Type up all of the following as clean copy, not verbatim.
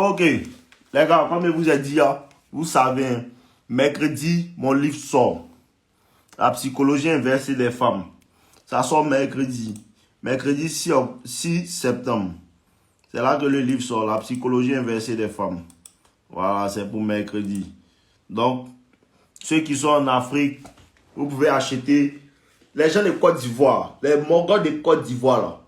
Ok, les gars, comme je vous ai dit, vous savez, hein, mercredi, mon livre sort. La psychologie inversée des femmes. Ça sort mercredi. Mercredi 6 septembre. C'est là que le livre sort, la psychologie inversée des femmes. Voilà, c'est pour mercredi. Donc, ceux qui sont en Afrique, vous pouvez acheter. Les gens de Côte d'Ivoire, les Mongols de Côte d'Ivoire, là.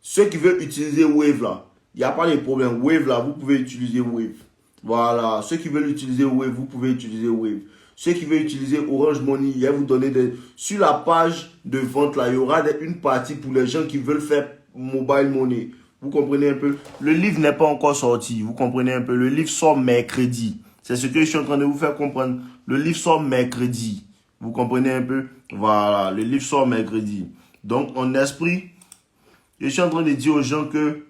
Ceux qui veulent utiliser Wave, là, il n'y a pas de problème. Wave, là, vous pouvez utiliser Wave. Voilà. Ceux qui veulent utiliser Wave, vous pouvez utiliser Wave. Ceux qui veulent utiliser Orange Money, il va vous donner des... Sur la page de vente, là, il y aura une partie pour les gens qui veulent faire Mobile Money. Vous comprenez un peu? Le livre n'est pas encore sorti. Vous comprenez un peu? Le livre sort mercredi. C'est ce que je suis en train de vous faire comprendre. Le livre sort mercredi. Vous comprenez un peu? Voilà. Le livre sort mercredi. Donc, en esprit, je suis en train de dire aux gens que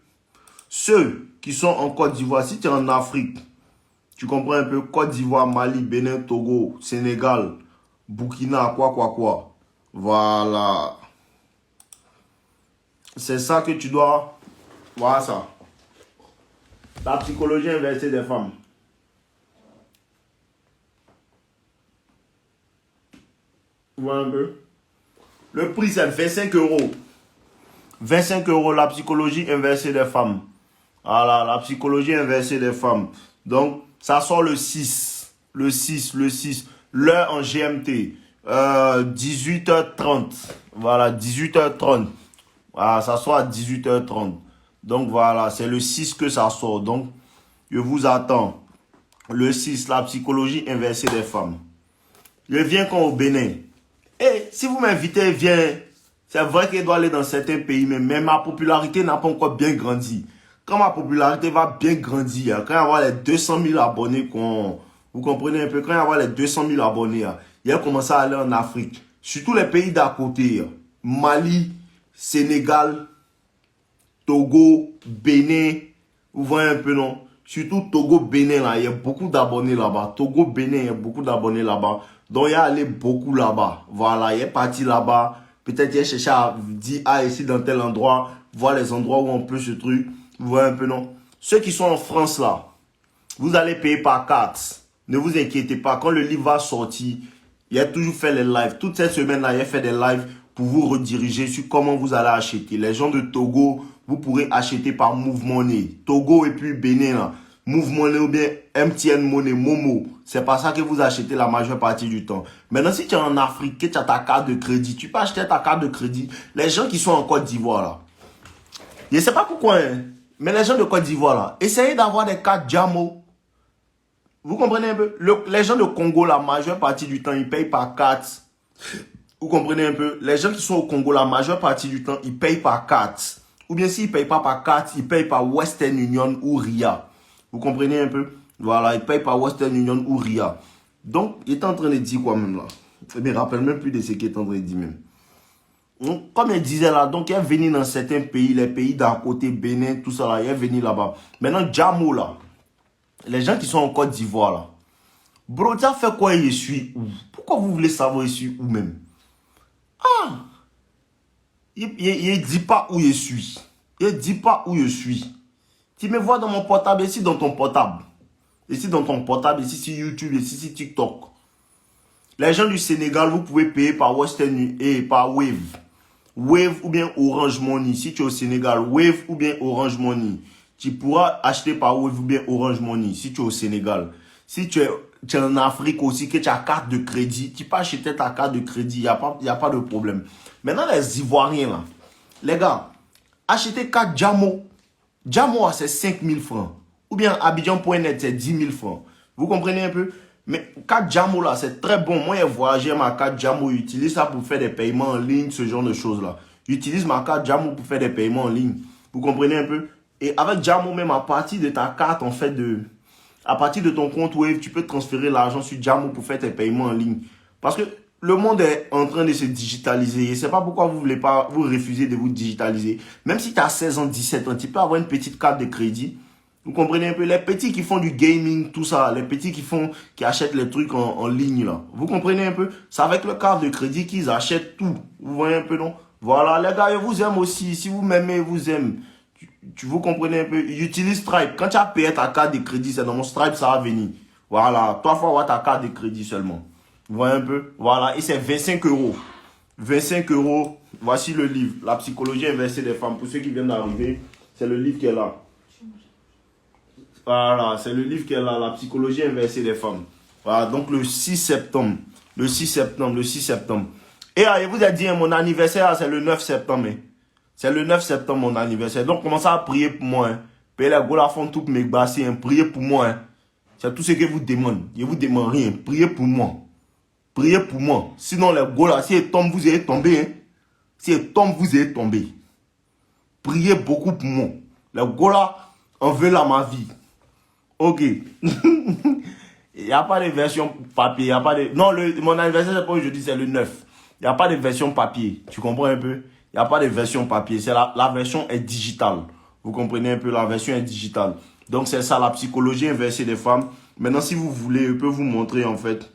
ceux qui sont en Côte d'Ivoire, si tu es en Afrique, tu comprends un peu, Côte d'Ivoire, Mali, Bénin, Togo, Sénégal, Burkina, quoi. Voilà. C'est ça que tu dois... Voilà ça. La psychologie inversée des femmes. Voilà un peu. Le prix, c'est 25 €. 25 € la psychologie inversée des femmes. Voilà, la psychologie inversée des femmes. Donc, ça sort le 6. Le 6. L'heure en GMT. 18h30. Voilà, 18h30. Voilà, ça sort à 18h30. Donc, voilà, c'est le 6 que ça sort. Donc, je vous attends. Le 6, la psychologie inversée des femmes. Je viens quand au Bénin. Et si vous m'invitez, viens. C'est vrai qu'il doit aller dans certains pays, mais ma popularité n'a pas encore bien grandi. Quand ma popularité va bien grandir, quand il va y avoir les 200 000 abonnés, vous comprenez un peu, quand il va y avoir les 200 000 abonnés, il va commencer à aller en Afrique. Surtout les pays d'à côté, Mali, Sénégal, Togo, Bénin, vous voyez un peu, non? Surtout Togo, Bénin, là, il y a beaucoup d'abonnés là-bas. Togo, Bénin, il y a beaucoup d'abonnés là-bas. Donc, il y a allé beaucoup là-bas. Voilà, il est parti là-bas. Peut-être il a cherché à dire, ici dans tel endroit, voir les endroits où on peut ce truc. Vous voyez un peu, non? Ceux qui sont en France, là, vous allez payer par carte. Ne vous inquiétez pas. Quand le livre va sortir, il a toujours fait les lives. Toute cette semaine-là, il a fait des lives pour vous rediriger sur comment vous allez acheter. Les gens de Togo, vous pourrez acheter par Move Money. Togo et puis Bénin, là. Move Money ou bien MTN Money, Momo. C'est pas ça que vous achetez la majeure partie du temps. Maintenant, si tu es en Afrique, que tu as ta carte de crédit, tu peux acheter ta carte de crédit. Les gens qui sont en Côte d'Ivoire, là. Je ne sais pas pourquoi, hein, mais les gens de Côte d'Ivoire, là, essayez d'avoir des cartes Jamo. Vous comprenez un peu? Les gens de Congo, la majeure partie du temps, ils payent par carte. Vous comprenez un peu? Les gens qui sont au Congo, la majeure partie du temps, ils payent par carte. Ou bien s'ils ne payent pas par carte, ils payent par Western Union ou RIA. Vous comprenez un peu? Voilà, ils payent par Western Union ou RIA. Donc, il est en train de dire quoi même là? Je ne me rappelle même plus de ce qu'il est en train de dire même. Donc, comme il disait là, donc il est venu dans certains pays, les pays d'à côté, Bénin, tout ça là, il est venu là-bas. Maintenant, Jamo là, les gens qui sont en Côte d'Ivoire là, bro, tu as fait quoi je suis où? Pourquoi vous voulez savoir je suis où même? Ah! Il ne dit pas où je suis. Il ne dit pas où je suis. Tu me vois dans mon portable, ici dans ton portable. Ici dans ton portable, ici sur YouTube, ici sur TikTok. Les gens du Sénégal, vous pouvez payer par Western et par Wave. Wave ou bien Orange Money. Si tu es au Sénégal, Wave ou bien Orange Money. Tu pourras acheter par Wave ou bien Orange Money si tu es au Sénégal. Si tu es en Afrique aussi, que tu as carte de crédit, tu peux acheter ta carte de crédit. Il n'y a pas de problème. Maintenant, les Ivoiriens, là, les gars, achetez carte Jamo. Jamo, c'est 5 000 francs. Ou bien Abidjan.net, c'est 10 000 francs. Vous comprenez un peu? Mais carte Jamo, là, c'est très bon. Moi, j'ai voyagé ma carte Jamo. J'utilise ça pour faire des paiements en ligne, ce genre de choses-là. J'utilise ma carte Jamo pour faire des paiements en ligne. Vous comprenez un peu? Et avec Jamo, même à partir de ta carte, en fait, à partir de ton compte Wave, tu peux transférer l'argent sur Jamo pour faire tes paiements en ligne. Parce que le monde est en train de se digitaliser. Je ne sais pas pourquoi vous voulez pas, vous refusez de vous digitaliser. Même si tu as 16 ans, 17 ans, tu peux avoir une petite carte de crédit. Vous comprenez un peu? Les petits qui font du gaming, tout ça, les petits qui achètent les trucs en ligne, là. Vous comprenez un peu? C'est avec le carte de crédit qu'ils achètent tout. Vous voyez un peu, non? Voilà, les gars, je vous aime aussi. Si vous m'aimez, je vous aime. vous comprenez un peu? Utilise Stripe. Quand tu as payé ta carte de crédit, c'est dans mon Stripe, ça va venir. Voilà, 3 fois avoir ta carte de crédit seulement. Vous voyez un peu? Voilà, et c'est 25 euros. 25 euros, voici le livre. La psychologie inversée des femmes. Pour ceux qui viennent d'arriver, c'est le livre qui est là. Voilà, c'est le livre qui est là, la psychologie inversée des femmes. Voilà, donc le 6 septembre. Le 6 septembre, le 6 septembre. Et je vous ai dit, mon anniversaire, c'est le 9 septembre. C'est le 9 septembre, mon anniversaire. Donc, commencez à prier pour moi. Payez la gola font tout mes bassins. Priez pour moi. C'est tout ce que je vous demande. Je ne vous demande rien. Priez pour moi. Priez pour moi. Sinon, les gola, si ils tombent, vous allez tomber. Si ils tombent, vous allez tomber. Priez beaucoup pour moi. Les gola, on veut là ma vie. Ok. Il n'y a pas de version papier. Y a pas de... Non, mon anniversaire, c'est pas aujourd'hui, c'est le 9. Il n'y a pas de version papier. Tu comprends un peu? Il n'y a pas de version papier. C'est la version est digitale. Vous comprenez un peu? La version est digitale. Donc, c'est ça, la psychologie inversée des femmes. Maintenant, si vous voulez, je peux vous montrer, en fait,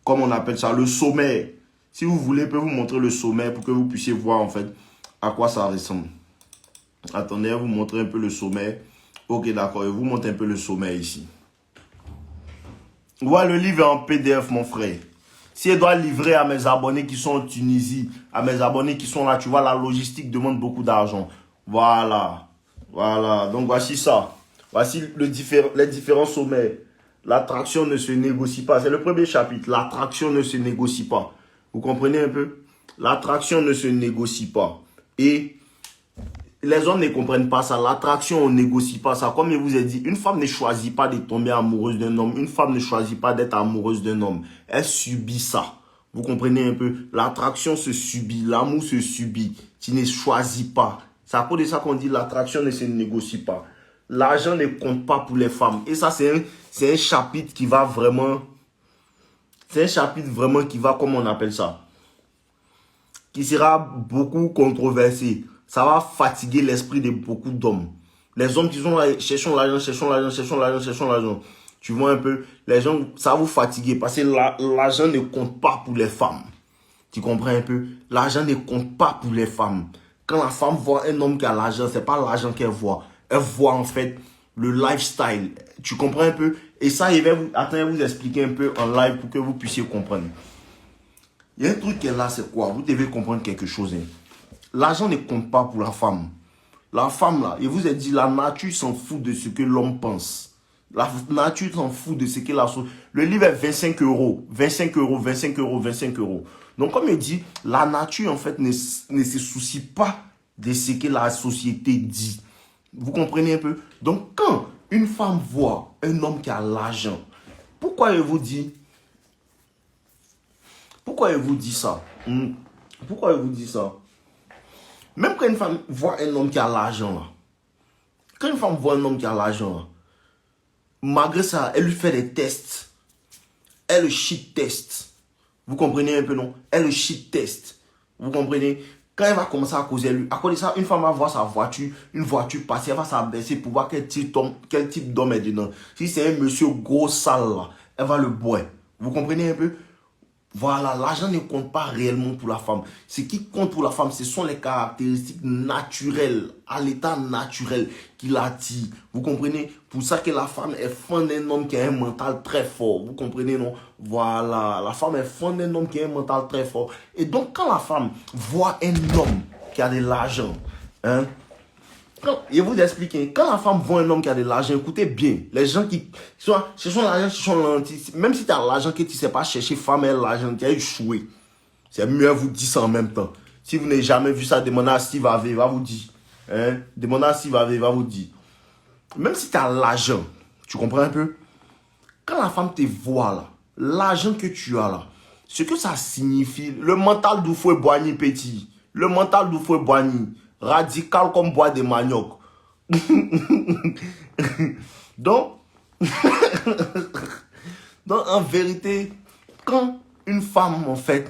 comme on appelle ça, le sommaire. Si vous voulez, je peux vous montrer le sommaire pour que vous puissiez voir, en fait, à quoi ça ressemble. Attendez, je vais vous montrer un peu le sommaire. Ok, d'accord. Je vous montre un peu le sommaire ici. Ouais, le livre est en PDF, mon frère. Si je dois livrer à mes abonnés qui sont en Tunisie, à mes abonnés qui sont là, tu vois, la logistique demande beaucoup d'argent. Voilà. Voilà. Donc, voici ça. Voici les différents sommets. L'attraction ne se négocie pas. C'est le premier chapitre. L'attraction ne se négocie pas. Vous comprenez un peu? L'attraction ne se négocie pas. Et les hommes ne comprennent pas ça. L'attraction, on ne négocie pas ça. Comme je vous ai dit, une femme ne choisit pas de tomber amoureuse d'un homme. Une femme ne choisit pas d'être amoureuse d'un homme. Elle subit ça. Vous comprenez un peu? L'attraction se subit. L'amour se subit. Tu ne choisis pas. C'est à cause de ça qu'on dit l'attraction ne se négocie pas. L'argent ne compte pas pour les femmes. Et ça, c'est un chapitre qui va vraiment... C'est un chapitre vraiment qui va, comment on appelle ça? Qui sera beaucoup controversé. Ça va fatiguer l'esprit de beaucoup d'hommes. Les hommes qui sont là, cherchons l'argent, cherchons l'argent, cherchons l'argent, cherchons l'argent. Tu vois un peu, les gens, ça va vous fatiguer parce que l'argent ne compte pas pour les femmes. Tu comprends un peu? L'argent ne compte pas pour les femmes. Quand la femme voit un homme qui a l'argent, c'est pas l'argent qu'elle voit. Elle voit en fait le lifestyle. Tu comprends un peu? Et ça, je vais vous expliquer un peu en live pour que vous puissiez comprendre. Il y a un truc qui est là, c'est quoi? Vous devez comprendre quelque chose. Hein. L'argent ne compte pas pour la femme. La femme, là, je vous ai dit, la nature s'en fout de ce que l'homme pense. La nature s'en fout de ce que la société... Le livre est 25 euros. 25 euros, 25 euros, 25 euros. Donc, comme je dis, la nature, en fait, ne se soucie pas de ce que la société dit. Vous comprenez un peu? Donc, quand une femme voit un homme qui a l'argent, pourquoi je vous dis... Pourquoi je vous dis ça? Pourquoi je vous dis ça? Même quand une femme voit un homme qui a l'argent, là, quand une femme voit un homme qui a l'argent, là, malgré ça, elle lui fait des tests. Elle le shit test. Vous comprenez un peu, non? Elle le shit test. Vous comprenez? Quand elle va commencer à causer lui, à cause de ça, une femme va voir sa voiture, une voiture passer, elle va s'abaisser pour voir quel type d'homme est dedans. Si c'est un monsieur gros sale, là, elle va le boire. Vous comprenez un peu? Voilà, l'argent ne compte pas réellement pour la femme. Ce qui compte pour la femme, ce sont les caractéristiques naturelles, à l'état naturel qui l'attire. Vous comprenez? Pour ça que la femme est fan d'un homme qui a un mental très fort. Vous comprenez, non? Voilà, la femme est fan d'un homme qui a un mental très fort. Et donc, quand la femme voit un homme qui a de l'argent, hein, je vous explique, quand la femme voit un homme qui a de l'argent, écoutez bien, les gens qui cherchent l'argent, même si tu as l'argent que tu ne sais pas chercher, femme et l'argent, tu as échoué. C'est mieux à vous dire ça en même temps. Si vous n'avez jamais vu ça, demandez à Steve Harvey, il va vous dire. Hein? Demandez à Steve Harvey, il va vous dire. Même si tu as l'argent, tu comprends un peu? Quand la femme te voit là, l'argent que tu as là, ce que ça signifie, le mental du fouet boigny petit, le mental du fouet boigny, radical comme bois de manioc. Donc, donc, en vérité, quand une femme, en fait,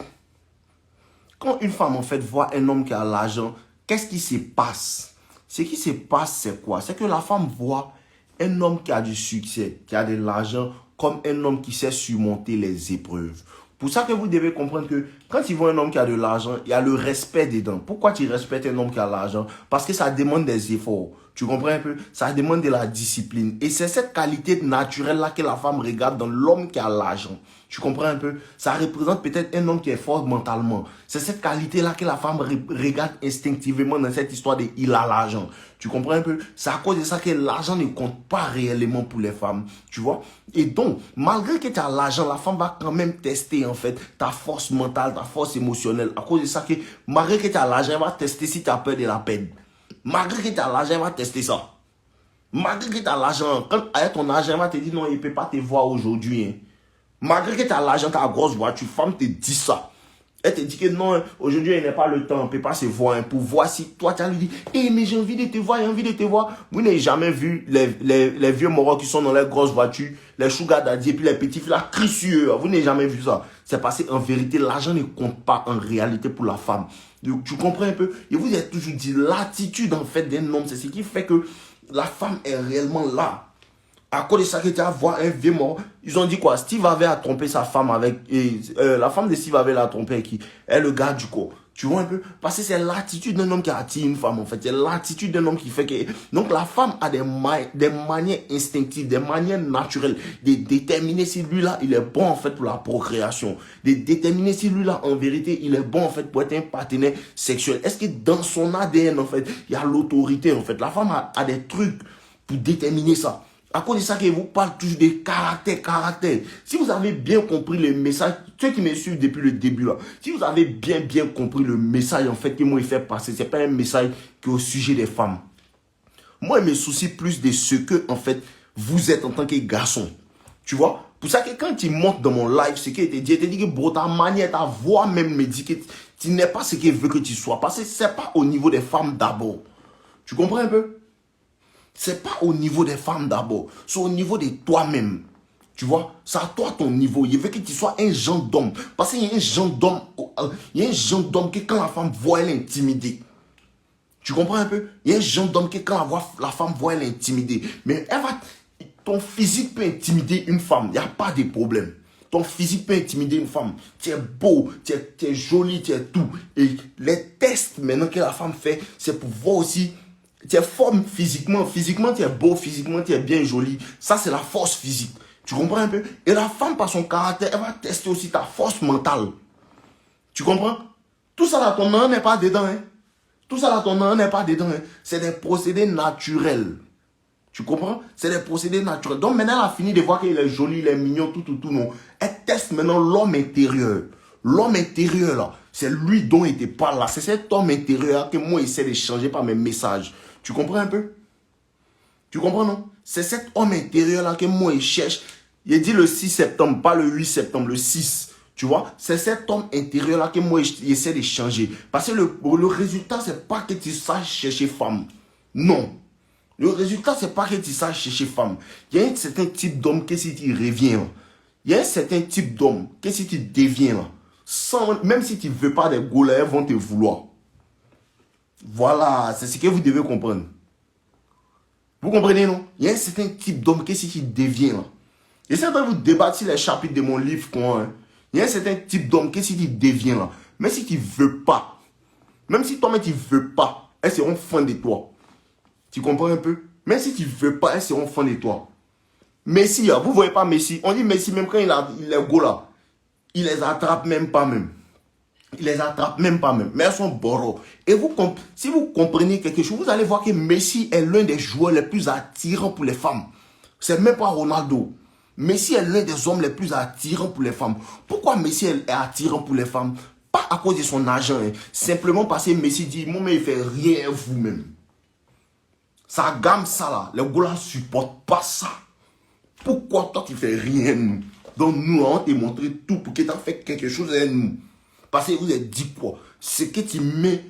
voit un homme qui a l'argent, qu'est-ce qui se passe? Ce qui se passe, c'est quoi? C'est que la femme voit un homme qui a du succès, qui a de l'argent, comme un homme qui sait surmonter les épreuves. Pour ça que vous devez comprendre que quand tu vois un homme qui a de l'argent, il y a le respect dedans. Pourquoi tu respectes un homme qui a de l'argent? Parce que ça demande des efforts. Tu comprends un peu? Ça demande de la discipline. Et c'est cette qualité naturelle-là que la femme regarde dans l'homme qui a l'argent. Tu comprends un peu? Ça représente peut-être un homme qui est fort mentalement. C'est cette qualité-là que la femme regarde instinctivement dans cette histoire de il a l'argent. Tu comprends un peu? C'est à cause de ça que l'argent ne compte pas réellement pour les femmes. Tu vois? Et donc, malgré que tu as l'argent, la femme va quand même tester en fait ta force mentale, ta force émotionnelle. À cause de ça que, malgré que tu as l'argent, elle va tester si tu as peur de la peine. Malgré que tu as l'argent, elle va tester ça. Malgré que tu as l'argent, quand avec ton argent, elle va te dire non, il ne peut pas te voir aujourd'hui. Hein. Malgré que tu as l'argent, tu as la grosse voiture, femme te dit ça. Elle te dit que non, aujourd'hui, il n'est pas le temps, on ne peut pas se voir. Hein, pour voir si toi, tu as lui dit, hey, mais j'ai envie de te voir, j'ai envie de te voir. Vous n'avez jamais vu les vieux morons qui sont dans les grosses voitures, les sugar daddy et puis les petits filles là, crient sur eux. Vous n'avez jamais vu ça. C'est parce qu'en vérité, l'argent ne compte pas en réalité pour la femme. Donc, tu comprends un peu? Et vous avez toujours dit, l'attitude en fait d'un homme, c'est ce qui fait que la femme est réellement là. À cause de ça que tu vas voir un vieux mort. Ils ont dit quoi? Steve Harvey a trompé sa femme avec... la femme de Steve Harvey l'a trompé avec qui? Elle, le gars du corps. Tu vois un peu? Parce que c'est l'attitude d'un homme qui attire une femme en fait. C'est l'attitude d'un homme qui fait que... Donc la femme a des manières instinctives, des manières naturelles de déterminer si lui-là, il est bon en fait pour la procréation. De déterminer si lui-là, en vérité, il est bon en fait pour être un partenaire sexuel. Est-ce que dans son ADN en fait, il y a l'autorité en fait? La femme a des trucs pour déterminer ça. À cause de ça que vous parle toujours de caractère. Si vous avez bien compris le message, ceux qui me suivent depuis le début là, si vous avez bien compris le message en fait que moi il fait passer, c'est pas un message qui est au sujet des femmes. Moi il me soucie plus de ce que en fait vous êtes en tant que garçon. Tu vois? Pour ça que quand tu montes dans mon live, ce qu'il te dit que bro, ta manière, ta voix même me dit que tu n'es pas ce qu'il veut que tu sois. Parce que c'est pas au niveau des femmes d'abord. Tu comprends un peu? C'est pas au niveau des femmes d'abord, c'est au niveau de toi-même. Tu vois, c'est à toi ton niveau. Il veut que tu sois un genre d'homme. Parce qu'il y a un genre d'homme, que quand la femme voit, elle est intimidée. Tu comprends un peu? Il y a un genre d'homme que quand la femme voit, elle est intimidée. Mais ton physique peut intimider une femme. Il n'y a pas de problème. Ton physique peut intimider une femme. Tu es beau, tu es joli, tu es tout. Et les tests maintenant que la femme fait, c'est pour voir aussi... Tu es forme physiquement tu es beau, physiquement tu es bien joli. Ça c'est la force physique. Tu comprends un peu? Et la femme par son caractère, elle va tester aussi ta force mentale. Tu comprends? Tout ça là, ton nom n'est pas dedans. Hein? Tout ça là, ton nom n'est pas dedans. Hein? C'est des procédés naturels. Tu comprends? C'est des procédés naturels. Donc maintenant elle a fini de voir qu'il est joli, il est mignon, tout, non. Elle teste maintenant l'homme intérieur. L'homme intérieur là, c'est lui dont il te parle là. C'est cet homme intérieur que moi j'essaie de changer par mes messages. Tu comprends un peu? Tu comprends, non? C'est cet homme intérieur-là que moi, il cherche. Il dit le 6 septembre, pas le 8 septembre, le 6. Tu vois? C'est cet homme intérieur-là que moi, il essaie de changer. Parce que le résultat, c'est pas que tu saches chercher femme. Non. Le résultat, c'est pas que tu saches chercher femme. Il y a un certain type d'homme que si tu reviens, il y a un certain type d'homme que si tu deviens, là, même si tu ne veux pas des gars, elles vont te vouloir. Voilà, c'est ce que vous devez comprendre. Vous comprenez, non? Il y a un certain type d'homme qui devient là. J'essaie de vous débattre sur les chapitres de mon livre. Hein. Il y a un certain type d'homme qui devient là. Mais si tu ne veux pas, même si toi-même tu ne veux pas, elles seront fans de toi. Tu comprends un peu? Même si tu ne veux pas, elles seront fans de toi. Messi, là, vous ne voyez pas Messi. On dit Messi, même quand il est go là, il les attrape même pas même. Il les attrape même pas même. Mais elles sont boros. Et si vous comprenez quelque chose, vous allez voir que Messi est l'un des joueurs les plus attirants pour les femmes. C'est même pas Ronaldo. Messi est l'un des hommes les plus attirants pour les femmes. Pourquoi Messi est attirant pour les femmes? Pas à cause de son argent. Hein. Simplement parce que Messi dit, moi, mais il fait rien vous-même. Ça gamme ça là. Les gars ne supportent pas ça. Pourquoi toi tu fais rien nous? Donc nous, on t'a montré tout pour que tu aies fait quelque chose à nous. Parce que vous avez dit quoi? Ce que tu mets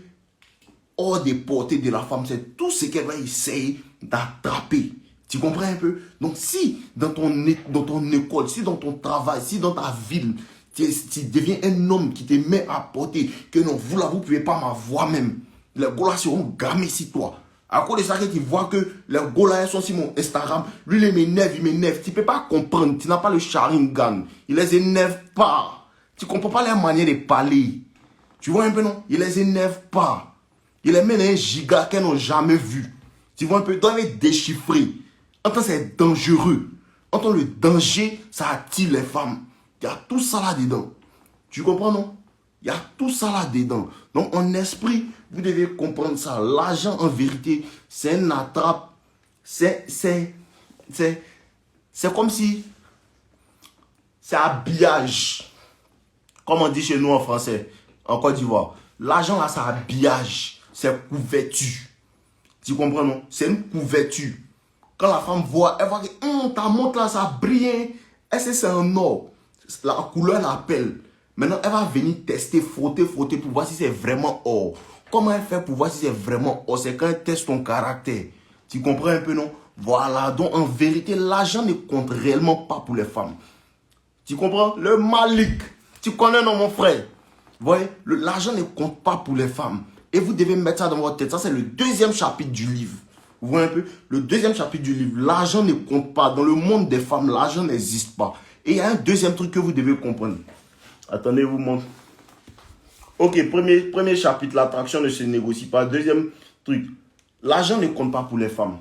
hors des portées de la femme, c'est tout ce qu'elle va essayer d'attraper. Tu comprends un peu? Donc si dans ton école, si dans ton travail, si dans ta ville, tu deviens un homme qui te met à portée, que non, vous là, vous ne pouvez pas m'avoir même. Les gars là seront gamés sur toi. À cause de ça que tu vois que les gars là sont sur mon Instagram, lui il m'énerve. Tu ne peux pas comprendre, tu n'as pas le Sharingan. Il les énerve pas. Tu ne comprends pas leur manière de parler. Tu vois un peu, non? Il les énerve pas. Il les met dans un giga qu'elles n'ont jamais vu. Tu vois un peu, doivent être déchiffrés. Entends, c'est dangereux. Entends, le danger, ça attire les femmes. Il y a tout ça là-dedans. Tu comprends, non? Il y a tout ça là-dedans. Donc, en esprit, vous devez comprendre ça. L'argent, en vérité, c'est une attrape. C'est comme si... C'est habillage. Comme on dit chez nous en français, en Côte d'Ivoire. L'argent, là, c'est habillage. C'est couverture. Tu comprends, non? C'est une couverture. Quand la femme voit, elle voit que ta montre là, ça brille. Est-ce que c'est un or? La couleur l'appelle. Maintenant, elle va venir tester, frotter pour voir si c'est vraiment or. Comment elle fait pour voir si c'est vraiment or? C'est quand elle teste ton caractère. Tu comprends un peu, non? Voilà. Donc, en vérité, l'argent ne compte réellement pas pour les femmes. Tu comprends? Le Malik. Tu connais, non, mon frère? Vous voyez? L'argent ne compte pas pour les femmes. Et vous devez mettre ça dans votre tête. Ça, c'est le deuxième chapitre du livre. Vous voyez un peu? Le deuxième chapitre du livre. L'argent ne compte pas. Dans le monde des femmes, l'argent n'existe pas. Et il y a un deuxième truc que vous devez comprendre. Attendez, vous montre. Ok, premier chapitre, l'attraction ne se négocie pas. Deuxième truc, l'argent ne compte pas pour les femmes.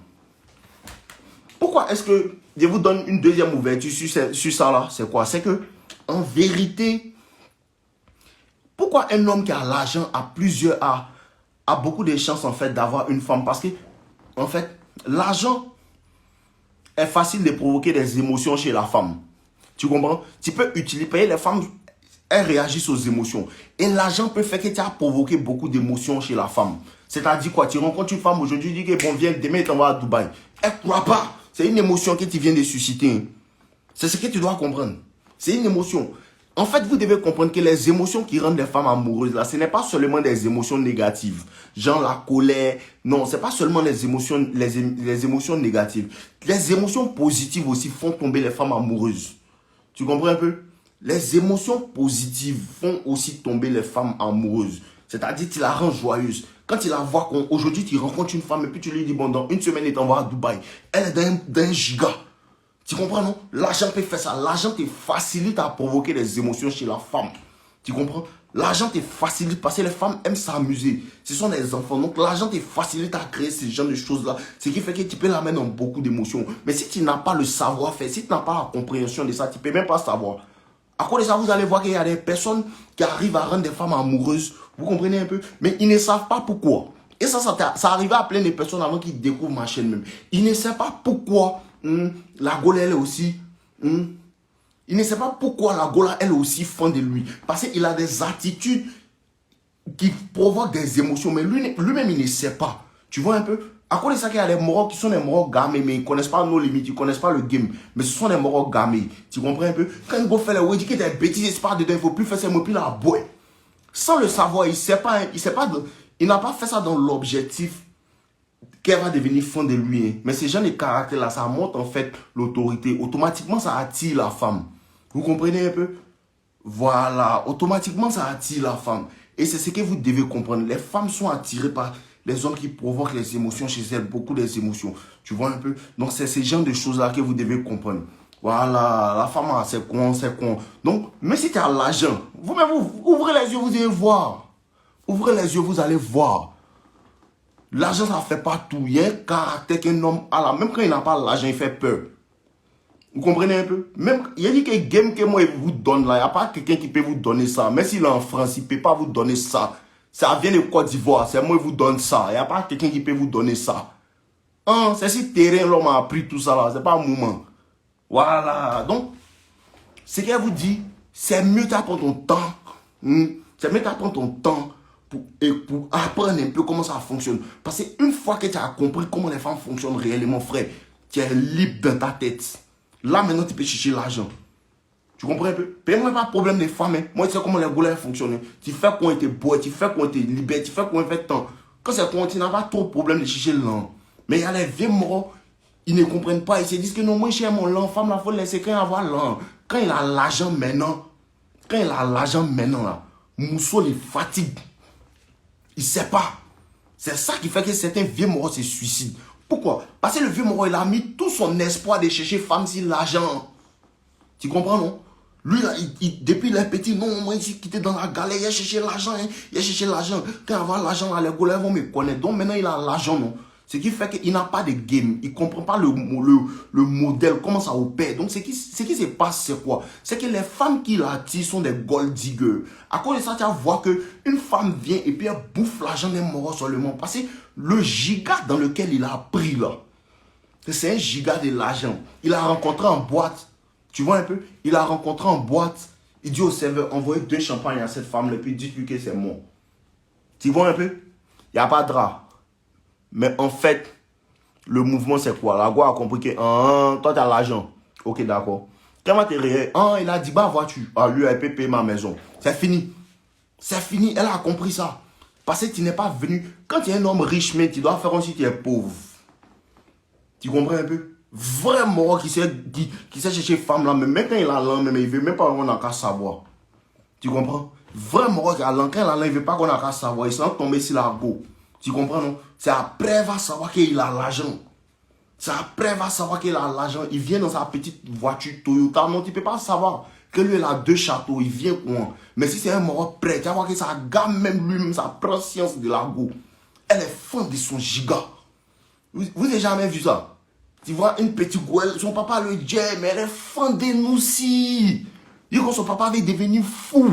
Pourquoi est-ce que je vous donne une deuxième ouverture sur ça là? C'est quoi? C'est que, en vérité, pourquoi un homme qui a l'argent a beaucoup de chances en fait d'avoir une femme? Parce que, en fait, l'argent est facile de provoquer des émotions chez la femme. Tu comprends? Tu peux payer les femmes, elles réagissent aux émotions. Et l'argent peut faire que tu as provoqué beaucoup d'émotions chez la femme. C'est-à-dire quoi? Tu rencontres une femme aujourd'hui, tu dis que bon, viens, demain, tu vas à Dubaï. Elle ne croit pas. C'est une émotion que tu viens de susciter. C'est ce que tu dois comprendre. C'est une émotion. En fait, vous devez comprendre que les émotions qui rendent les femmes amoureuses, là, ce n'est pas seulement des émotions négatives. Genre la colère. Non, ce n'est pas seulement les émotions négatives. Les émotions positives aussi font tomber les femmes amoureuses. Tu comprends un peu? Les émotions positives font aussi tomber les femmes amoureuses. C'est-à-dire, tu la rends joyeuse. Quand tu la vois, aujourd'hui, tu rencontres une femme et puis tu lui dis, bon, dans une semaine, tu t'envoies à Dubaï. Elle est d'un giga. Tu comprends, non? L'argent peut faire ça. L'argent te facilite à provoquer des émotions chez la femme. Tu comprends? L'argent te facilite parce que les femmes aiment s'amuser. Ce sont des enfants. Donc, l'argent te facilite à créer ce genre de choses-là. Ce qui fait que tu peux l'amener dans beaucoup d'émotions. Mais si tu n'as pas le savoir-faire, si tu n'as pas la compréhension de ça, tu ne peux même pas savoir. À cause de ça, vous allez voir qu'il y a des personnes qui arrivent à rendre des femmes amoureuses. Vous comprenez un peu? Mais ils ne savent pas pourquoi. Et ça arrive à plein de personnes avant qu'ils découvrent ma chaîne même. Ils ne savent pas pourquoi la Gola, elle est aussi... il ne sait pas pourquoi la Gola, elle est aussi fan de lui. Parce qu'il a des attitudes qui provoquent des émotions. Mais lui-même, il ne sait pas. Tu vois un peu? À cause de ça, qu'il y a des Marocs qui sont des Marocs gamés, mais ils ne connaissent pas nos limites, ils ne connaissent pas le game. Mais ce sont des Marocs gamés. Tu comprends un peu? Quand ils vont faire les wedges, des bêtises, il se passe dedans, il ne faut plus faire ça, il ne faut plus la boire. Sans le savoir, il n'a pas fait ça dans l'objectif qu'elle va devenir fan de lui. Mais ces gens de caractère-là, ça montre en fait l'autorité. Automatiquement, ça attire la femme. Vous comprenez un peu? Voilà. Automatiquement, ça attire la femme. Et c'est ce que vous devez comprendre. Les femmes sont attirées par les hommes qui provoquent les émotions chez elles. Beaucoup des émotions. Tu vois un peu? Donc, c'est ce genre de choses-là que vous devez comprendre. Voilà. La femme, c'est con, c'est con. Donc, même si tu as l'argent, vous-même, vous ouvrez les yeux, vous allez voir. Ouvrez les yeux, vous allez voir. L'argent, ça ne fait pas tout. Il y a un caractère qu'un homme a là. Même quand il n'a pas l'argent, il fait peur. Vous comprenez un peu? Même, il y a dit que game que moi, il vous donne là. Il n'y a pas quelqu'un qui peut vous donner ça. Même s'il est en France, il ne peut pas vous donner ça. Ça vient de Côte d'Ivoire. C'est moi qui vous donne ça. Il n'y a pas quelqu'un qui peut vous donner ça. Hein? C'est si terrain, l'homme a appris tout ça là. Ce n'est pas un moment. Voilà. Donc, ce qu'elle vous dit, c'est mieux d'apprendre ton temps. C'est mieux d'apprendre ton temps pour apprendre un peu comment ça fonctionne. Parce qu'une fois que tu as compris comment les femmes fonctionnent réellement, frère, tu es libre dans ta tête. Là, maintenant, tu peux chercher l'argent. Tu comprends un peu? Moi, pas de problème des femmes. Hein. Moi, tu sais comment les goulets fonctionnent. Tu fais qu'on était beau, tu fais qu'on était libéré, tu fais qu'on fait temps. Quand c'est toi, tu n'as pas trop de problème de chercher l'an. Mais il y a les vieux morts, ils ne comprennent pas. Ils se disent que non, moi, j'ai mon l'an. Femme, il faut laisser quand il avoir l'an. Quand il a l'argent maintenant, là, Mousseau les fatigue. Il ne sait pas. C'est ça qui fait que certains vieux morts se suicident. Pourquoi? Parce que le vieux moro, il a mis tout son espoir de chercher femme sur l'argent. Tu comprends, non? Lui, là, depuis les petits, non, moi, il s'est quitté dans la galère, il a cherché l'argent, hein. Il a cherché l'argent. Quand il va l'argent, les gars vont me connaître. Donc maintenant, il a l'argent, non? Ce qui fait qu'il n'a pas de game. Il ne comprend pas le modèle, comment ça opère. Donc, ce qui se passe, c'est quoi? C'est que les femmes qui l'attirent sont des gold diggers. À cause de ça, tu vas voir qu'une femme vient et puis elle bouffe l'argent des morts seulement. Parce que le giga dans lequel il a pris là, c'est un giga de l'argent. Il a rencontré en boîte. Tu vois un peu? Il a rencontré en boîte. Il dit au serveur, envoyez 2 champagnes à cette femme-là, puis dites-lui que c'est moi. Tu vois un peu? Il n'y a pas de drap. Mais en fait, le mouvement, c'est quoi? La go a compris que toi, tu as l'argent. Ok, d'accord. Comment tu es réel? Il a dit, bah, voiture. Lui, elle peut payer ma maison. C'est fini. C'est fini. Elle a compris ça. Parce que tu n'es pas venu. Quand tu es un homme riche, mais tu dois faire aussi tu es pauvre. Tu comprends un peu? Vraiment, qui sait chercher femme là, mais maintenant il a l'an, mais il ne veut même pas qu'on a qu'à savoir. Tu comprends? Vraiment, quand il a l'an, il ne veut pas qu'on a qu'à savoir. Il s'en tomber sur la go. Tu comprends, non? C'est après, il va savoir qu'il a l'argent. C'est après, il va savoir qu'il a l'argent. Il vient dans sa petite voiture Toyota. Non, tu ne peux pas savoir que lui, il a 2 châteaux. Il vient quoi? Mais si c'est un mort prêt, tu vas voir que ça gamme même lui-même, ça prend science de la go. Elle est fan de son giga. Vous n'avez jamais vu ça? Tu vois, une petite gouelle, son papa le dit, mais elle est fan de nous aussi. Il dit que son papa va devenir fou.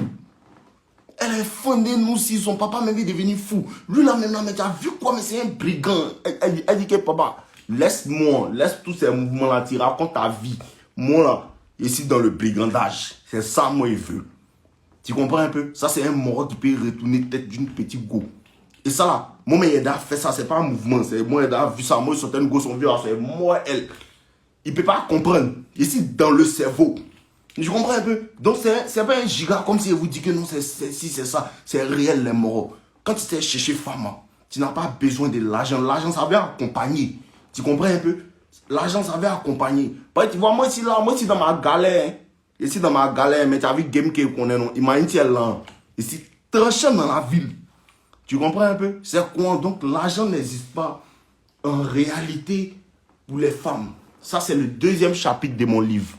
Elle est fondée, nous aussi, son papa même est devenu fou. Lui là maintenant, mais tu as vu quoi, mais c'est un brigand. Elle dit que papa, laisse-moi, laisse tous ces mouvements là, tu racontes ta vie. Moi là, ici dans le brigandage, c'est ça moi il veut. Tu comprends un peu? Ça c'est un mort qui peut retourner tête d'une petite go. Et ça là, moi mais il a fait ça, c'est pas un mouvement, c'est moi il a vu ça, moi certaines go sont vues, c'est moi elle. Il peut pas comprendre. Ici dans le cerveau. Je comprends un peu. Donc, c'est pas un giga comme si vous dit que non, si c'est ça, c'est réel les moraux. Quand tu t'es cherché femme, tu n'as pas besoin de l'argent. L'argent, ça vient accompagner. Tu comprends un peu? L'argent, ça vient accompagner. Tu vois, moi, ici, dans ma galère, mais tu as vu game qu'on est, non? Imagine, tu es là, ici, tranchant dans la ville. Tu comprends un peu? C'est quoi? Donc, l'argent n'existe pas en réalité pour les femmes. Ça, c'est le 2e chapitre de mon livre.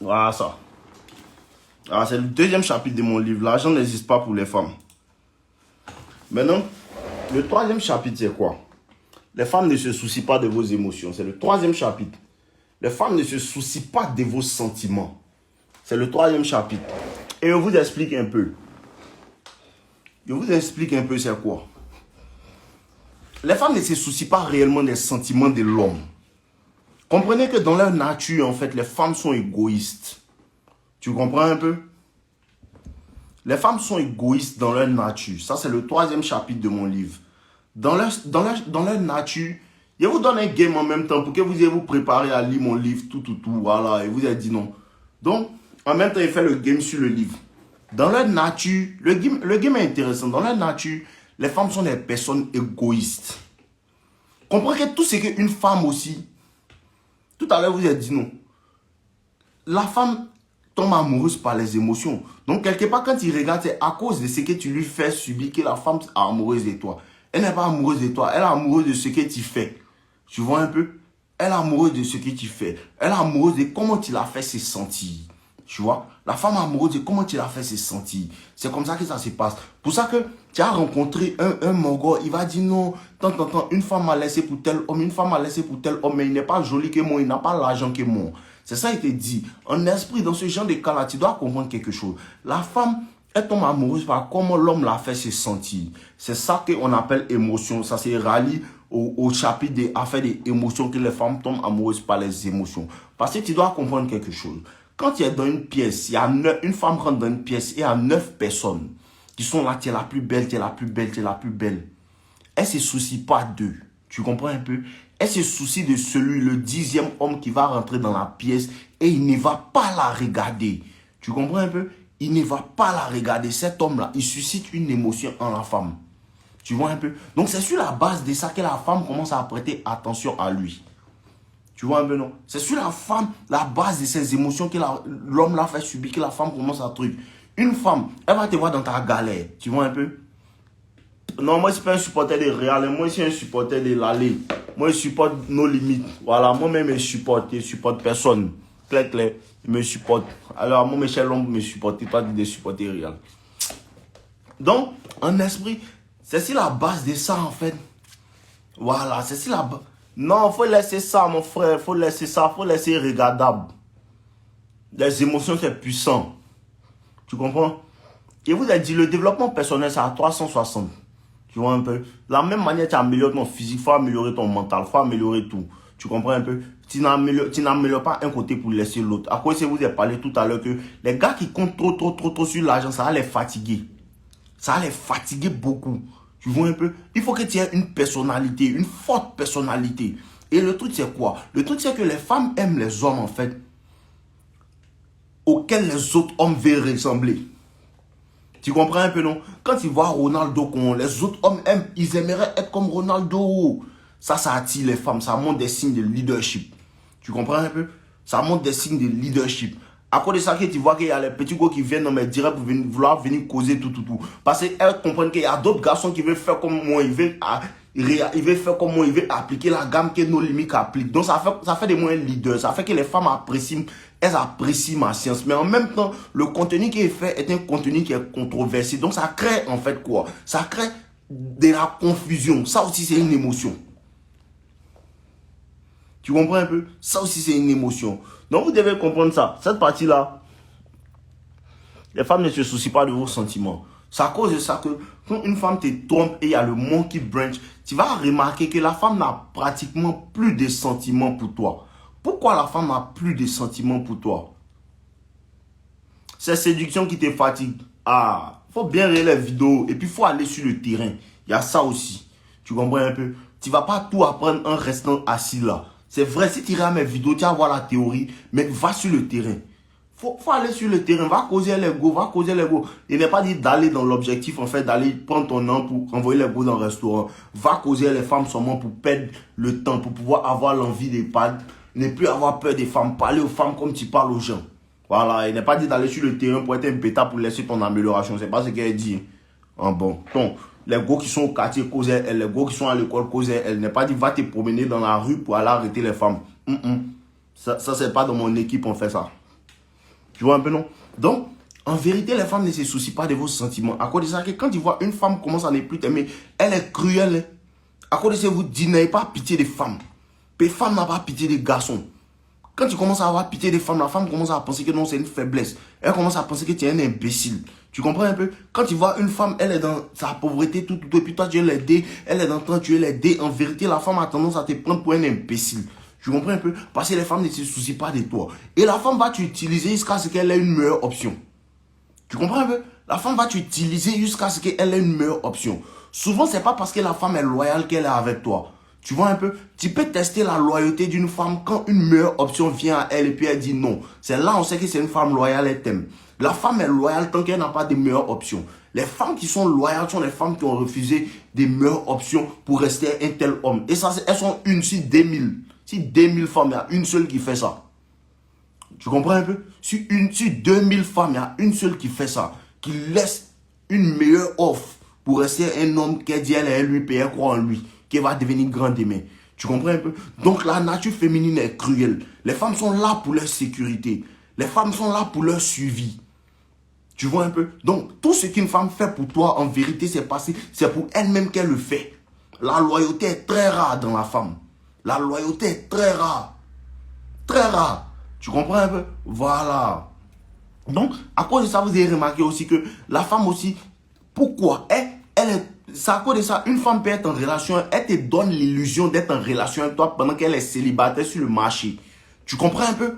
Voilà ça. C'est le 2e chapitre de mon livre. L'argent n'existe pas pour les femmes. Maintenant, le 3e chapitre, c'est quoi? Les femmes ne se soucient pas de vos émotions. C'est le 3e chapitre. Les femmes ne se soucient pas de vos sentiments. C'est le 3e chapitre. Et je vous explique un peu. C'est quoi? Les femmes ne se soucient pas réellement des sentiments de l'homme. Comprenez que dans leur nature, en fait, les femmes sont égoïstes. Tu comprends un peu? Les femmes sont égoïstes dans leur nature. Ça, c'est le 3e chapitre de mon livre. Dans leur nature, je vous donne un game en même temps pour que vous ayez vous préparé à lire mon livre, tout. Voilà, et vous avez dit non. Donc, en même temps, il fait le game sur le livre. Dans leur nature, le game est intéressant. Dans leur nature, les femmes sont des personnes égoïstes. Comprenez que tout ce qu'une femme aussi, tout à l'heure, vous avez dit non. La femme tombe amoureuse par les émotions. Donc, quelque part, quand il regarde, c'est à cause de ce que tu lui fais subir que la femme est amoureuse de toi. Elle n'est pas amoureuse de toi. Elle est amoureuse de ce que tu fais. Tu vois un peu? Elle est amoureuse de ce que tu fais. Elle est amoureuse de comment tu l'as fait se sentir. Tu vois? La femme est amoureuse de comment tu l'as fait se sentir. C'est comme ça que ça se passe. Pour ça que tu as rencontré un mongol, il va dire non, tant, une femme m'a laissé pour tel homme, une femme m'a laissé pour tel homme, mais il n'est pas joli que moi, il n'a pas l'argent que moi. C'est ça, il te dit. En esprit, dans ce genre de cas-là, tu dois comprendre quelque chose. La femme, elle tombe amoureuse par comment l'homme l'a fait se sentir. C'est ça qu'on appelle émotion. Ça se rallie au chapitre des affaires des émotions, que les femmes tombent amoureuses par les émotions. Parce que tu dois comprendre quelque chose. Quand tu es dans une pièce, une femme rentre dans une pièce et il y a 9 personnes qui sont là, tu es la plus belle, tu es la plus belle, tu es la plus belle. Elle ne se soucie pas d'eux. Tu comprends un peu? Elle se soucie de celui, le 10e homme qui va rentrer dans la pièce et il ne va pas la regarder. Tu comprends un peu? Il ne va pas la regarder. Cet homme-là, il suscite une émotion en la femme. Tu vois un peu? Donc c'est sur la base de ça que la femme commence à prêter attention à lui. Tu vois un peu, non? C'est sur la femme, la base de ses émotions que l'homme l'a fait subir, que la femme commence à truc. Une femme, elle va te voir dans ta galère. Tu vois un peu? Non, moi, je ne suis pas un supporter de Real. Moi, je suis un supporter de l'Allée. Moi, je supporte nos limites. Voilà, moi-même, je supporte personne. Clair. Je me supporte. Alors, moi, Michel Lombe me supporte, pas de supporter Real. Donc, en esprit, c'est sur la base de ça, en fait, Voilà, c'est si là. Non, faut laisser ça, mon frère. Faut laisser ça. Faut laisser regardable. Les émotions, c'est puissant. Tu comprends? Et vous avez dit, le développement personnel, c'est à 360. Tu vois un peu? De la même manière, tu améliores ton physique, il faut améliorer ton mental, il faut améliorer tout. Tu comprends un peu? Tu n'améliores pas un côté pour laisser l'autre. À quoi c'est vous avez parlé tout à l'heure que les gars qui comptent trop sur l'argent, ça va les fatiguer. Ça va les fatiguer beaucoup. Tu vois un peu? Il faut que tu aies une personnalité, une forte personnalité. Et le truc, c'est quoi? Le truc, c'est que les femmes aiment les hommes, en fait, auxquels les autres hommes veulent ressembler. Tu comprends un peu, non? Quand ils voient Ronaldo, les autres hommes aiment, ils aimeraient être comme Ronaldo. Ça attire les femmes. Ça montre des signes de leadership. Tu comprends un peu? Ça montre des signes de leadership. À cause de ça, tu vois qu'il y a les petits gars qui viennent dans mes directs pour vouloir venir causer tout. Parce qu'elles comprennent qu'il y a d'autres garçons qui veulent faire comme moi. Ils veulent faire comme moi. Ils veulent appliquer la gamme que nos limites appliquent. Donc, ça fait de moi un leader. Ça fait que les femmes apprécient. Elles apprécient ma science. Mais en même temps, le contenu qui est fait est un contenu qui est controversé. Donc, ça crée en fait quoi? Ça crée de la confusion. Ça aussi, c'est une émotion. Tu comprends un peu? Ça aussi, c'est une émotion. Donc, vous devez comprendre ça. Cette partie-là, les femmes ne se soucient pas de vos sentiments. C'est à cause de ça que quand une femme te trompe et il y a le monkey branch, tu vas remarquer que la femme n'a pratiquement plus de sentiments pour toi. Pourquoi la femme n'a plus de sentiments pour toi? C'est séduction qui te fatigue. Ah, il faut bien regarder les vidéos et puis il faut aller sur le terrain. Il y a ça aussi. Tu comprends un peu? Tu ne vas pas tout apprendre en restant assis là. C'est vrai, si tu regardes mes vidéos, tu vas voir la théorie, mais va sur le terrain. Faut aller sur le terrain, va causer les go, va causer les go. Il n'est pas dit d'aller dans l'objectif, en fait, d'aller prendre ton nom pour envoyer les go dans le restaurant. Va causer les femmes seulement pour perdre le temps, pour pouvoir avoir l'envie de parler, ne plus avoir peur des femmes, parler aux femmes comme tu parles aux gens. Voilà, il n'est pas dit d'aller sur le terrain pour être un bêta pour laisser ton amélioration. C'est pas ce qu'elle dit. Ah bon, donc, les gars qui sont au quartier causent elle, les gars qui sont à l'école causent elle. N'est pas dit va te promener dans la rue pour aller arrêter les femmes. Ça c'est pas dans mon équipe on fait ça. Tu vois un peu non? Donc, en vérité, les femmes ne se soucient pas de vos sentiments. À cause de ça, que quand tu vois une femme commence à ne plus t'aimer, elle est cruelle. À cause de ça, vous dites, n'ayez pas pitié des femmes. Les femmes n'ont pas pitié des garçons. Quand tu commences à avoir pitié des femmes, la femme commence à penser que non, c'est une faiblesse. Elle commence à penser que tu es un imbécile. Tu comprends un peu? Quand tu vois une femme, elle est dans sa pauvreté, tout, et puis toi tu veux l'aider, elle est dans le temps, tu veux l'aider. En vérité, la femme a tendance à te prendre pour un imbécile. Tu comprends un peu? Parce que les femmes ne se soucient pas de toi. Et la femme va t'utiliser jusqu'à ce qu'elle ait une meilleure option. Tu comprends un peu? La femme va t'utiliser jusqu'à ce qu'elle ait une meilleure option. Souvent, c'est pas parce que la femme est loyale qu'elle est avec toi. Tu vois un peu? Tu peux tester la loyauté d'une femme quand une meilleure option vient à elle et puis elle dit non. C'est là on sait que c'est une femme loyale, elle t'aime. La femme est loyale tant qu'elle n'a pas de meilleures options. Les femmes qui sont loyales sont les femmes qui ont refusé des meilleures options pour rester un tel homme. Et ça, elles sont une sur 2000. Si 2000 femmes, il y a une seule qui fait ça. Tu comprends un peu? Sur 2000 femmes, il y a une seule qui fait ça. Qui laisse une meilleure offre pour rester un homme qui dit elle lui paye, elle croit en lui. Qui va devenir grand demain. Tu comprends un peu? Donc la nature féminine est cruelle. Les femmes sont là pour leur sécurité. Les femmes sont là pour leur suivi. Tu vois un peu? Donc tout ce qu'une femme fait pour toi, en vérité, c'est pour elle-même qu'elle le fait. La loyauté est très rare dans la femme. La loyauté est très rare. Très rare. Tu comprends un peu? Voilà. Donc, à cause de ça, vous avez remarqué aussi que la femme aussi, pourquoi? Elle est, c'est à cause de ça, une femme peut être en relation, elle te donne l'illusion d'être en relation avec toi pendant qu'elle est célibataire sur le marché. Tu comprends un peu?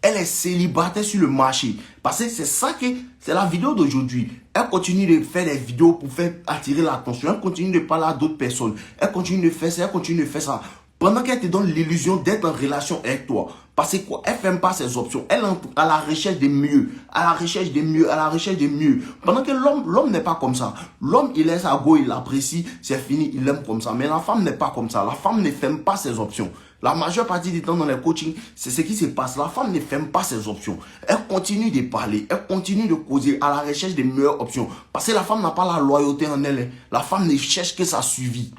Elle est célibataire sur le marché. Parce que c'est ça que, c'est la vidéo d'aujourd'hui. Elle continue de faire des vidéos pour faire attirer l'attention. Elle continue de parler à d'autres personnes. Elle continue de faire ça, elle continue de faire ça. Pendant qu'elle te donne l'illusion d'être en relation avec toi. Parce que quoi? Elle ne ferme pas ses options. Elle est à la recherche de mieux. À la recherche de mieux. À la recherche de mieux. Pendant que l'homme n'est pas comme ça. L'homme, il laisse à go, il l'apprécie. C'est fini, il l'aime comme ça. Mais la femme n'est pas comme ça. La femme ne ferme pas ses options. La majeure partie du temps dans les coachings, c'est ce qui se passe. La femme ne ferme pas ses options. Elle continue de parler. Elle continue de causer à la recherche de meilleures options. Parce que la femme n'a pas la loyauté en elle. La femme ne cherche que sa suivi.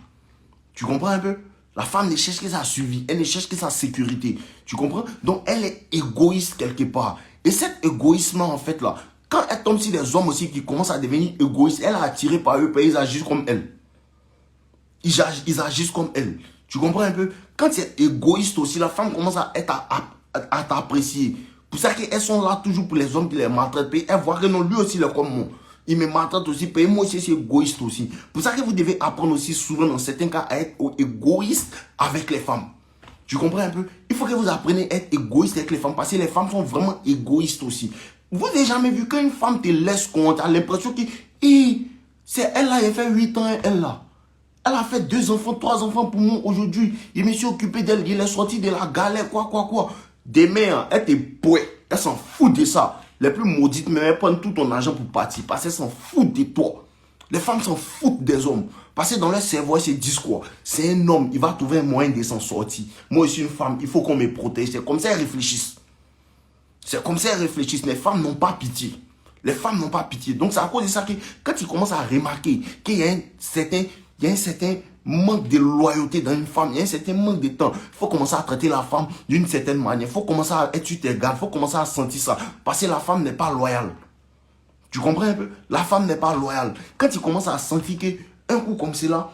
Tu comprends un peu? La femme ne cherche que sa survie, elle ne cherche que sa sécurité. Tu comprends? Donc, elle est égoïste quelque part. Et cet égoïsme, en fait, là, quand elle tombe sur des hommes aussi qui commencent à devenir égoïstes, elle est attirée par eux, parce qu'ils agissent comme elle. Ils agissent comme elle. Tu comprends un peu? Quand tu es égoïste aussi, la femme commence à être à t'apprécier. Pour ça qu'elles sont là toujours pour les hommes qui les maltraitent. Puis elles voient que non, lui aussi, il est comme moi. Il me maltraite aussi. Puis moi aussi, c'est égoïste aussi. Pour ça que vous devez apprendre aussi souvent, dans certains cas, à être égoïste avec les femmes. Tu comprends un peu? Il faut que vous appreniez à être égoïste avec les femmes. Parce que les femmes sont vraiment égoïstes aussi. Vous n'avez jamais vu qu'une femme te laisse compte. Tu as l'impression que c'est elle là, elle fait 8 ans, elle là. Elle a fait 2 enfants, 3 enfants pour moi aujourd'hui. Je me suis occupé d'elle. Il est sorti de la galère, quoi. Demain, elle te poète. Elle s'en fout de ça. Les plus maudites, mais elles prennent tout ton argent pour partir. Parce qu'elles s'en foutent de toi. Les femmes s'en foutent des hommes. Parce que dans leur cerveau, elles se disent quoi? C'est un homme, il va trouver un moyen de s'en sortir. Moi, je suis une femme, il faut qu'on me protège. C'est comme ça qu'elles réfléchissent. C'est comme ça qu'elles réfléchissent. Les femmes n'ont pas pitié. Les femmes n'ont pas pitié. Donc, c'est à cause de ça que quand tu commences à remarquer qu'il y a un certain manque de loyauté dans une femme, il y a un certain manque de temps. Il faut commencer à traiter la femme d'une certaine manière. Il faut commencer à être sur tes gardes. Il faut commencer à sentir ça. Parce que la femme n'est pas loyale. Tu comprends un peu? La femme n'est pas loyale. Quand tu commences à sentir qu'un coup comme cela,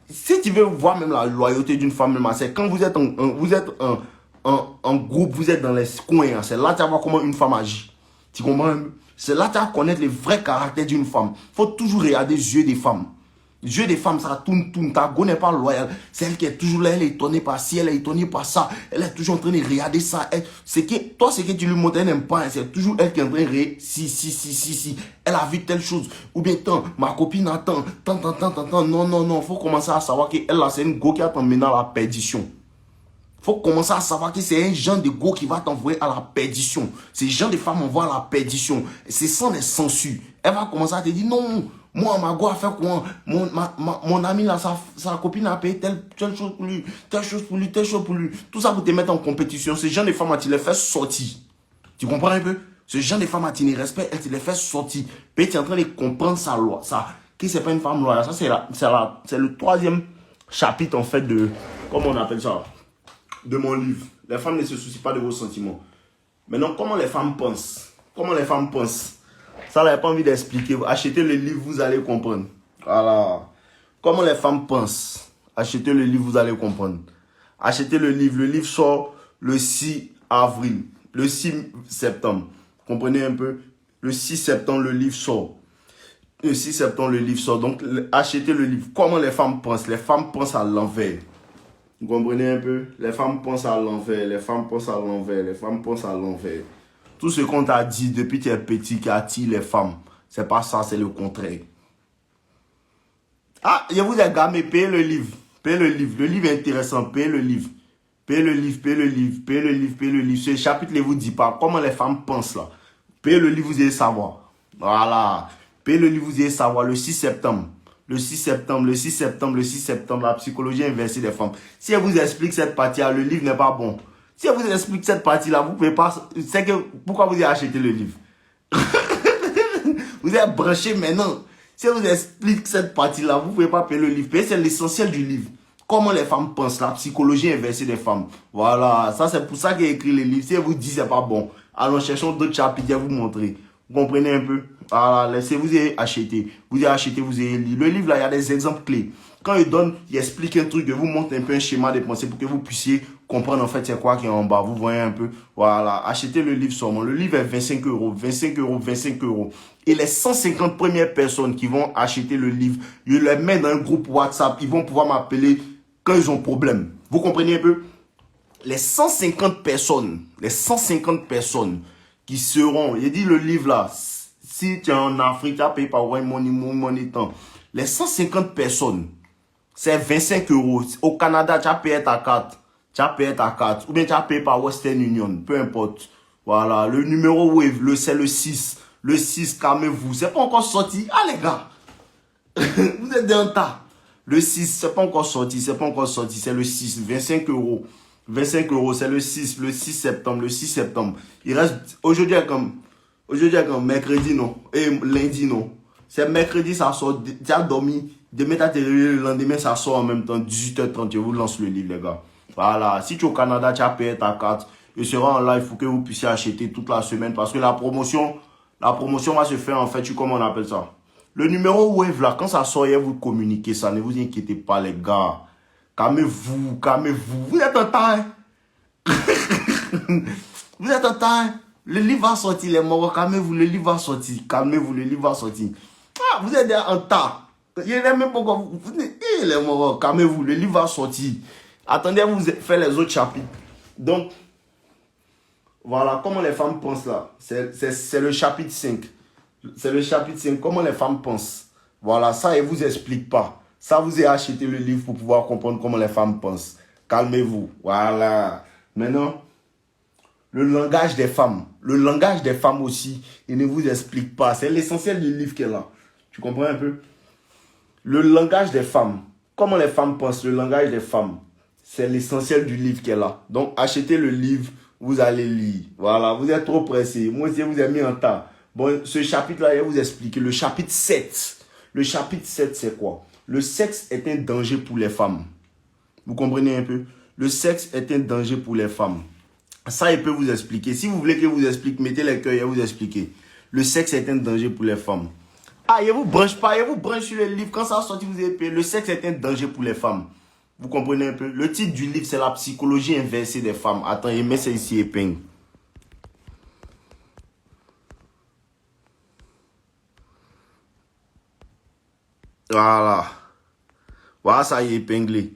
si tu veux voir même la loyauté d'une femme, c'est quand vous êtes en groupe, vous êtes dans les coins. C'est là que tu vas voir comment une femme agit. Tu comprends? C'est là que tu vas connaître le vrai caractère d'une femme. Il faut toujours regarder les yeux des femmes. Les yeux des femmes, ça tourne. Ta go n'est pas loyale. C'est elle qui est toujours là. Elle est étonnée par ci, elle est étonnée par ça. Elle est toujours en train de regarder ça. Toi, ce que tu lui montres, elle n'aime pas. C'est toujours elle qui est en train de regarder. Si. Elle a vu telle chose. Ou bien, ma copine attend. Non. Faut commencer à savoir qu'elle, là, c'est une go qui va t'emmener à la perdition. Faut commencer à savoir que c'est un genre de go qui va t'envoyer à la perdition. Ces gens de femmes envoient à la perdition. C'est sans les censures. Elle va commencer à te dire non. Moi, ma go a fait quoi? Mon ami là, sa copine a payé telle chose pour lui, telle chose pour lui. Tout ça pour te mettre en compétition. Ces gens de femmes, tu les fais sortir. Tu comprends un peu? Ce genre de femmes, tu les respectes, elle te les fait sortir. Puis tu es en train de comprendre sa loi. Ça, qui c'est pas une femme loyale. Ça, c'est le 3e chapitre en fait de, comment on appelle ça? De mon livre. Les femmes ne se soucient pas de vos sentiments. Maintenant, comment les femmes pensent? Ça, là, j'ai pas envie d'expliquer. Achetez le livre, vous allez comprendre. Voilà. Comment les femmes pensent? Achetez le livre, vous allez comprendre. Achetez le livre. Le livre sort le 6 avril. Le 6 septembre. Comprenez un peu? Le 6 septembre, le livre sort. Le 6 septembre, le livre sort. Donc, achetez le livre. Comment les femmes pensent? Les femmes pensent à l'envers. Vous comprenez un peu? Les femmes pensent à l'envers. Tout ce qu'on t'a dit depuis que tu es petit qui attire les femmes, c'est pas ça, c'est le contraire. Ah, je vous ai gamé, payez le livre. Le livre est intéressant, payez le livre. Ce chapitre ne vous dit pas comment les femmes pensent là. Payez le livre, vous allez savoir. Voilà. Payez le livre, vous allez savoir le 6 septembre. Le 6 septembre, la psychologie inversée des femmes. Si elle vous explique cette partie-là, le livre n'est pas bon. Si elle vous explique cette partie-là, vous ne pouvez pas... C'est que... Pourquoi vous avez acheté le livre? Vous êtes branché maintenant. Si elle vous explique cette partie-là, vous ne pouvez pas payer le livre. C'est l'essentiel du livre. Comment les femmes pensent, la psychologie inversée des femmes. Voilà, ça c'est pour ça qu'il a écrit le livre. Si elle vous dit c'est pas bon, allons cherchons d'autres chapitres, je vais vous montrer. Vous comprenez un peu? Voilà, laissez-vous acheter. Vous avez lu. Le livre là, il y a des exemples clés. Quand il explique un truc, il vous montre un peu un schéma de pensée pour que vous puissiez comprendre en fait c'est quoi qui est en bas. Vous voyez un peu. Voilà, achetez le livre seulement. Le livre est 25 €. Et les 150 premières personnes qui vont acheter le livre, je les mets dans un groupe WhatsApp. Ils vont pouvoir m'appeler quand ils ont problème. Vous comprenez un peu? Les 150 personnes qui seront, il dit le livre là, si tu es en Afrique, tu as payé par money temps. Les 150 personnes, c'est 25 €. Au Canada, tu as payé ta carte. Ou bien tu as payé par Western Union, peu importe. Voilà, le numéro Wave, c'est le 6. Le 6, calmez-vous. C'est pas encore sorti. Ah les gars, vous êtes dans un tas. Le 6, c'est pas encore sorti. C'est le 6, 25 €. 25 €, c'est le 6 septembre. Il reste, aujourd'hui est comme mercredi, non. Et lundi, non. C'est mercredi, ça sort. Tu as dormi. Demain, tu as réveillé, le lendemain, ça sort en même temps. 18h30, je vous lance le livre, les gars. Voilà. Si tu es au Canada, tu as payé ta carte. Il sera en live pour que vous puissiez acheter toute la semaine. Parce que la promotion va se faire, en fait, comment on appelle ça? Le numéro Wave, là, quand ça sort, vous communiquez ça. Ne vous inquiétez pas, les gars. Calmez-vous, calmez-vous. Vous êtes en temps, hein? Vous êtes en temps, hein? Le livre va sortir, les morts. Calmez-vous, le livre va sortir. Calmez-vous, le livre va sortir. Ah, vous êtes en temps. Il est même pas comme vous. Les morts, calmez-vous, le livre va sortir. Attendez, vous faites les autres chapitres. Donc, voilà, comment les femmes pensent là. C'est le chapitre 5. C'est le chapitre 5. Comment les femmes pensent. Voilà, ça, elle ne vous explique pas. Ça, vous avez acheté le livre pour pouvoir comprendre comment les femmes pensent. Calmez-vous. Voilà. Maintenant, le langage des femmes. Le langage des femmes aussi, il ne vous explique pas. C'est l'essentiel du livre qu'elle a. Tu comprends un peu? Le langage des femmes. Comment les femmes pensent. Le langage des femmes. C'est l'essentiel du livre qu'elle a. Donc, achetez le livre. Vous allez lire. Voilà, vous êtes trop pressé. Moi aussi, vous avez mis en temps. Bon, ce chapitre-là, je vais vous expliquer. Le chapitre 7. Le chapitre 7, c'est quoi? Le sexe est un danger pour les femmes. Vous comprenez un peu? Le sexe est un danger pour les femmes. Ça, il peut vous expliquer. Si vous voulez que je vous explique, mettez les cœurs, je vais vous expliquer. Le sexe est un danger pour les femmes. Ah, je vous branche pas, je vous branche sur le livre. Quand ça sorti, vous avez payé. Le sexe est un danger pour les femmes. Vous comprenez un peu? Le titre du livre, c'est la psychologie inversée des femmes. Attends, je mets ça ici et peigne. Voilà. Voilà, ça y est épinglé.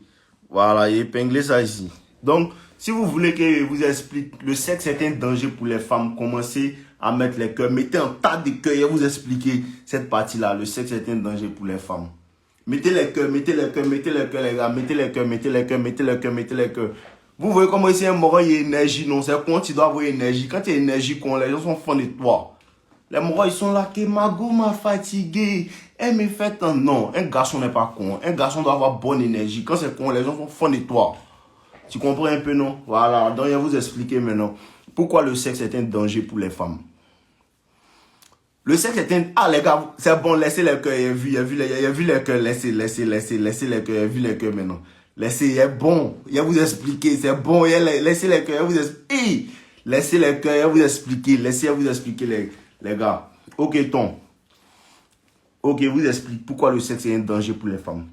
Voilà, il est épinglé ça ici. Donc, si vous voulez que je vous explique, le sexe est un danger pour les femmes, commencez à mettre les cœurs. Mettez un tas de cœurs et vous expliquer cette partie-là. Le sexe est un danger pour les femmes. Mettez les cœurs, mettez les cœurs, mettez les cœurs, les gars. Mettez les cœurs, mettez les cœurs, mettez les cœurs, mettez les cœurs. Vous voyez comment ici un moron, il y a énergie, non? C'est quand tu dois avoir énergie. Quand tu as énergie, quand les gens sont fans de toi. Les morons, ils sont là, que ma go m'a fatigué. Elle me fait un non. Un garçon n'est pas con. Un garçon doit avoir bonne énergie. Quand c'est con, les gens sont fans de toi. Tu comprends un peu, non? Voilà, donc je vais vous expliquer maintenant pourquoi le sexe est un danger pour les femmes. Le sexe est un... Ah, les gars, c'est bon, laissez les cœurs. Il a vu les cœurs. Laissez les cœurs. Il a vu les cœurs maintenant. Laissez, il est bon. Il va vous expliquer. C'est bon. Laissez les cœurs. Il va vous expliquer. Laissez les cœurs. Il va vous expliquer. Laissez vous expliquer, les gars. Ok, Tom. Ok, je vous explique pourquoi le sexe est un danger pour les femmes.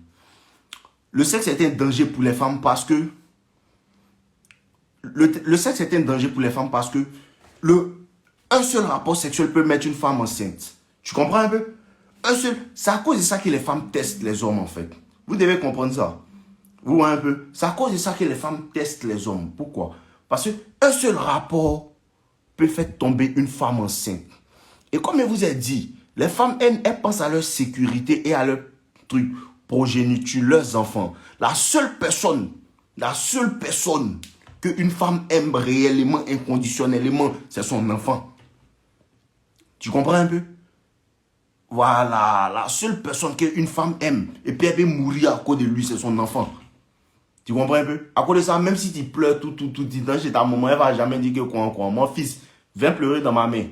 Le sexe est un danger pour les femmes parce que... Le sexe est un danger pour les femmes parce que un seul rapport sexuel peut mettre une femme enceinte. Tu comprends un peu? Un seul. C'est à cause de ça que les femmes testent les hommes en fait. Vous devez comprendre ça. Vous voyez un peu? C'est à cause de ça que les femmes testent les hommes. Pourquoi? Parce qu'un seul rapport peut faire tomber une femme enceinte. Et comme je vous ai dit, les femmes, elles pensent à leur sécurité et à leur truc, progéniture, leurs enfants. La seule personne qu'une femme aime réellement, inconditionnellement, c'est son enfant. Tu comprends un peu? Voilà, la seule personne qu'une femme aime, et puis elle peut mourir à cause de lui, c'est son enfant. Tu comprends un peu? À cause de ça, même si tu pleures tout, chez ta maman, elle ne va jamais dire que quoi. Mon fils, viens pleurer dans ma main.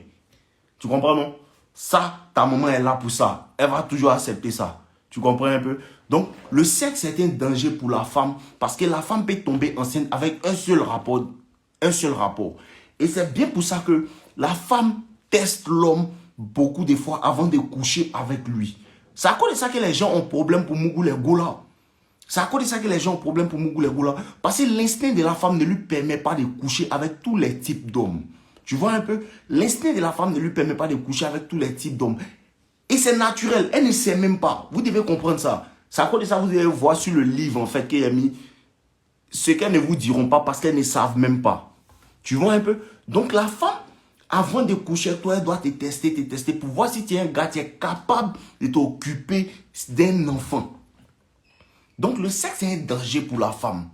Tu comprends, non? Ça, ta maman est là pour ça. Elle va toujours accepter ça. Tu comprends un peu? Donc, le sexe est un danger pour la femme parce que la femme peut tomber enceinte avec un seul rapport. Un seul rapport. Et c'est bien pour ça que la femme teste l'homme beaucoup de fois avant de coucher avec lui. C'est à cause de ça que les gens ont problème pour Mougou les Gola. C'est à cause de ça que les gens ont problème pour Mougou les Gola. Parce que l'instinct de la femme ne lui permet pas de coucher avec tous les types d'hommes. Tu vois un peu? L'instinct de la femme ne lui permet pas de coucher avec tous les types d'hommes. Et c'est naturel. Elle ne sait même pas. Vous devez comprendre ça. C'est à cause de ça que vous allez voir sur le livre en fait qu'il y a mis ce qu'elles ne vous diront pas parce qu'elles ne savent même pas. Tu vois un peu? Donc la femme, avant de coucher avec toi, elle doit te tester pour voir si tu es un gars qui est capable de t'occuper d'un enfant. Donc le sexe est un danger pour la femme.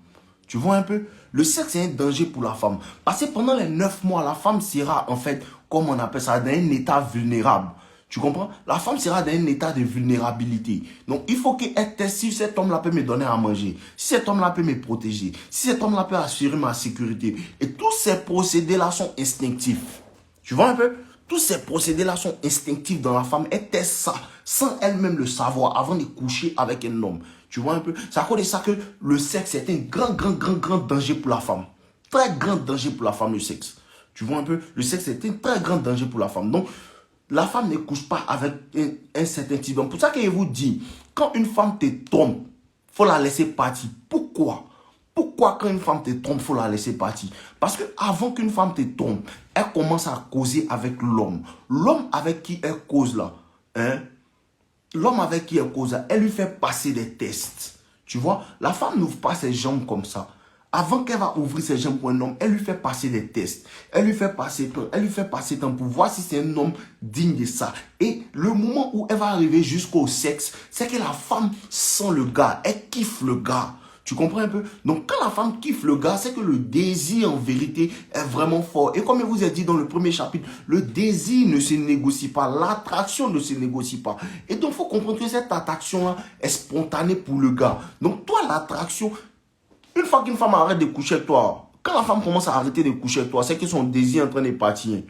Tu vois un peu? Le sexe est un danger pour la femme. Parce que pendant les 9 mois, la femme sera en fait, comme on appelle ça, dans un état vulnérable. Tu comprends? La femme sera dans un état de vulnérabilité. Donc, il faut qu'elle teste si cet homme-là peut me donner à manger, si cet homme-là peut me protéger, si cet homme-là peut assurer ma sécurité. Et tous ces procédés-là sont instinctifs. Tu vois un peu? Tous ces procédés-là sont instinctifs dans la femme. Elle teste ça sans elle-même le savoir avant de coucher avec un homme. Tu vois un peu? C'est à cause de ça que le sexe est un grand danger pour la femme. Très grand danger pour la femme, le sexe. Tu vois un peu? Le sexe est un très grand danger pour la femme. Donc, La femme ne couche pas avec un certain type d'homme. Pour ça que je vous dis, quand une femme te trompe, il faut la laisser partir. Pourquoi? Pourquoi quand une femme te trompe, il faut la laisser partir? Parce que avant qu'une femme te trompe, elle commence à causer avec l'homme. L'homme avec qui elle cause là, hein? L'homme avec qui elle cause là, elle lui fait passer des tests. Tu vois, la femme n'ouvre pas ses jambes comme ça. Avant qu'elle va ouvrir ses jambes pour un homme, elle lui fait passer des tests. Elle lui fait passer temps pour voir si c'est un homme digne de ça. Et le moment où elle va arriver jusqu'au sexe, c'est que la femme sent le gars, elle kiffe le gars. Tu comprends un peu? Donc, quand la femme kiffe le gars, c'est que le désir, en vérité, est vraiment fort. Et comme je vous ai dit dans le premier chapitre, le désir ne se négocie pas. L'attraction ne se négocie pas. Et donc, il faut comprendre que cette attraction-là est spontanée pour le gars. Donc, toi, l'attraction, une fois qu'une femme arrête de coucher avec toi, quand la femme commence à arrêter de coucher avec toi, c'est que son désir est en train de partir.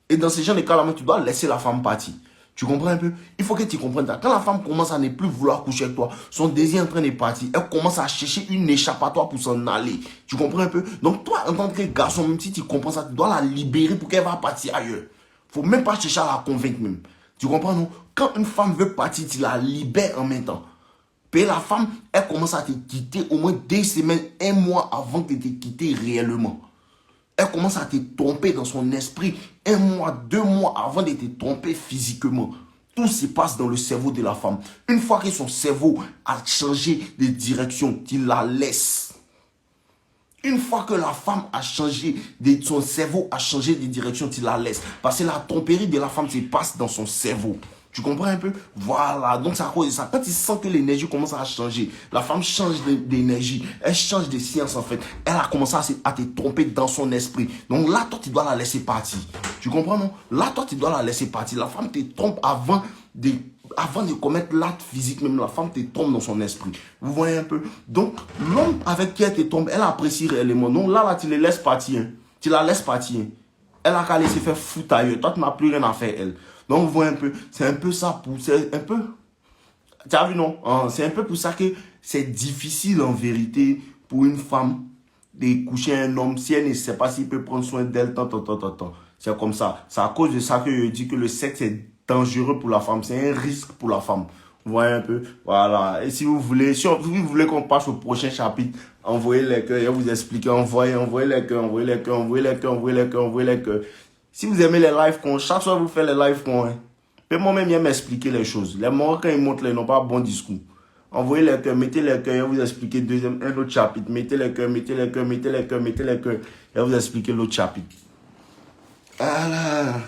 Et dans ces genre de cas-là, tu dois laisser la femme partir. Tu comprends un peu? Il faut que tu comprennes ça. Quand la femme commence à ne plus vouloir coucher avec toi, son désir est en train de partir. Elle commence à chercher une échappatoire pour s'en aller. Tu comprends un peu? Donc toi, en tant que garçon, même si tu comprends ça, tu dois la libérer pour qu'elle va partir ailleurs. Faut même pas chercher à la convaincre même. Tu comprends, non? Quand une femme veut partir, tu la libères en même temps. Et la femme, elle commence à te quitter au moins 2 semaines, 1 mois avant de te quitter réellement. Elle commence à te tromper dans son esprit 1 mois, 2 mois avant de te tromper physiquement. Tout se passe dans le cerveau de la femme. Une fois que son cerveau a changé de direction, tu la laisses. Une fois que la femme a changé, son cerveau a changé de direction, tu la laisses. Parce que la tromperie de la femme se passe dans son cerveau. Tu comprends un peu? Voilà, donc c'est à cause de ça. Quand tu sens que l'énergie commence à changer, la femme change d'énergie, elle change de science en fait. Elle a commencé à te tromper dans son esprit. Donc là, toi, tu dois la laisser partir. Tu comprends, non? Là, toi, tu dois la laisser partir. La femme te trompe avant de commettre l'acte physique, même la femme te trompe dans son esprit. Vous voyez un peu? Donc, l'homme avec qui elle te trompe, elle apprécie réellement. Donc là, tu les laisses partir. Tu la laisses partir. Elle a qu'à laisser faire foutre ailleurs. Toi, tu n'as plus rien à faire, elle. Donc, vous voyez un peu, c'est un peu ça c'est un peu, tu as vu, non? C'est un peu pour ça que c'est difficile en vérité pour une femme de coucher un homme si elle ne sait pas s'il peut prendre soin d'elle, C'est comme ça. C'est à cause de ça que je dis que le sexe est dangereux pour la femme. C'est un risque pour la femme. Vous voyez un peu? Voilà. Et si vous voulez qu'on passe au prochain chapitre, envoyez les cœurs, je vais vous expliquer. Envoyez les cœurs, envoyez les cœurs, envoyez les cœurs, envoyez les cœurs, envoyez les cœurs. Si vous aimez les lives qu'on, chaque soir vous faites les lives qu'on, hein. Et moi-même, j'aime m'expliquer les choses. Les Marocains, ils montrent, ils n'ont pas bon discours. Envoyez les cœurs, mettez les cœurs, je vais vous expliquer un autre chapitre. Mettez les cœurs, mettez les cœurs, mettez les cœurs, mettez les cœurs. Je vais vous expliquer l'autre chapitre. Voilà.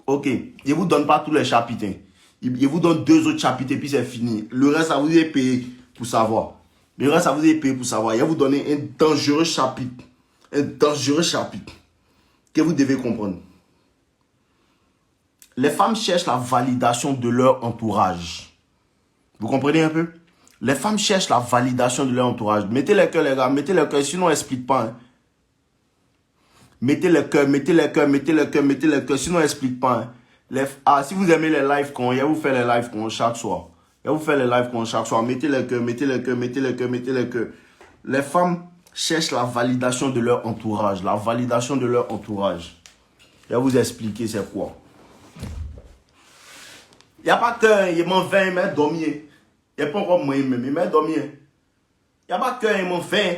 Ok, je ne vous donne pas tous les chapitres. Hein. Je vous donne 2 autres chapitres et puis c'est fini. Le reste, ça vous est payé pour savoir. Le reste, ça vous est payé pour savoir. Je vais vous donner un dangereux chapitre. Un dangereux chapitre que vous devez comprendre. Les femmes cherchent la validation de leur entourage. Vous comprenez un peu? Les femmes cherchent la validation de leur entourage. Mettez les cœurs, les gars. Mettez les cœurs, sinon on n'explique pas. Hein. Mettez les cœurs, mettez les cœurs, mettez les cœurs, mettez les cœurs, sinon on n'explique pas. Hein. Si vous aimez les lives, je vais vous faire les lives chaque soir. Je vais vous faire les lives chaque soir. Mettez les cœurs, mettez les cœurs, mettez les cœurs, mettez les cœurs. Les femmes cherchent la validation de leur entourage. La validation de leur entourage. Je vais vous expliquer c'est quoi. Il n'y a pas que il m'en vient, il m'a dormi. Il n'y a pas encore moi-même, il m'a dormi. Il n'y a pas que il m'en vient.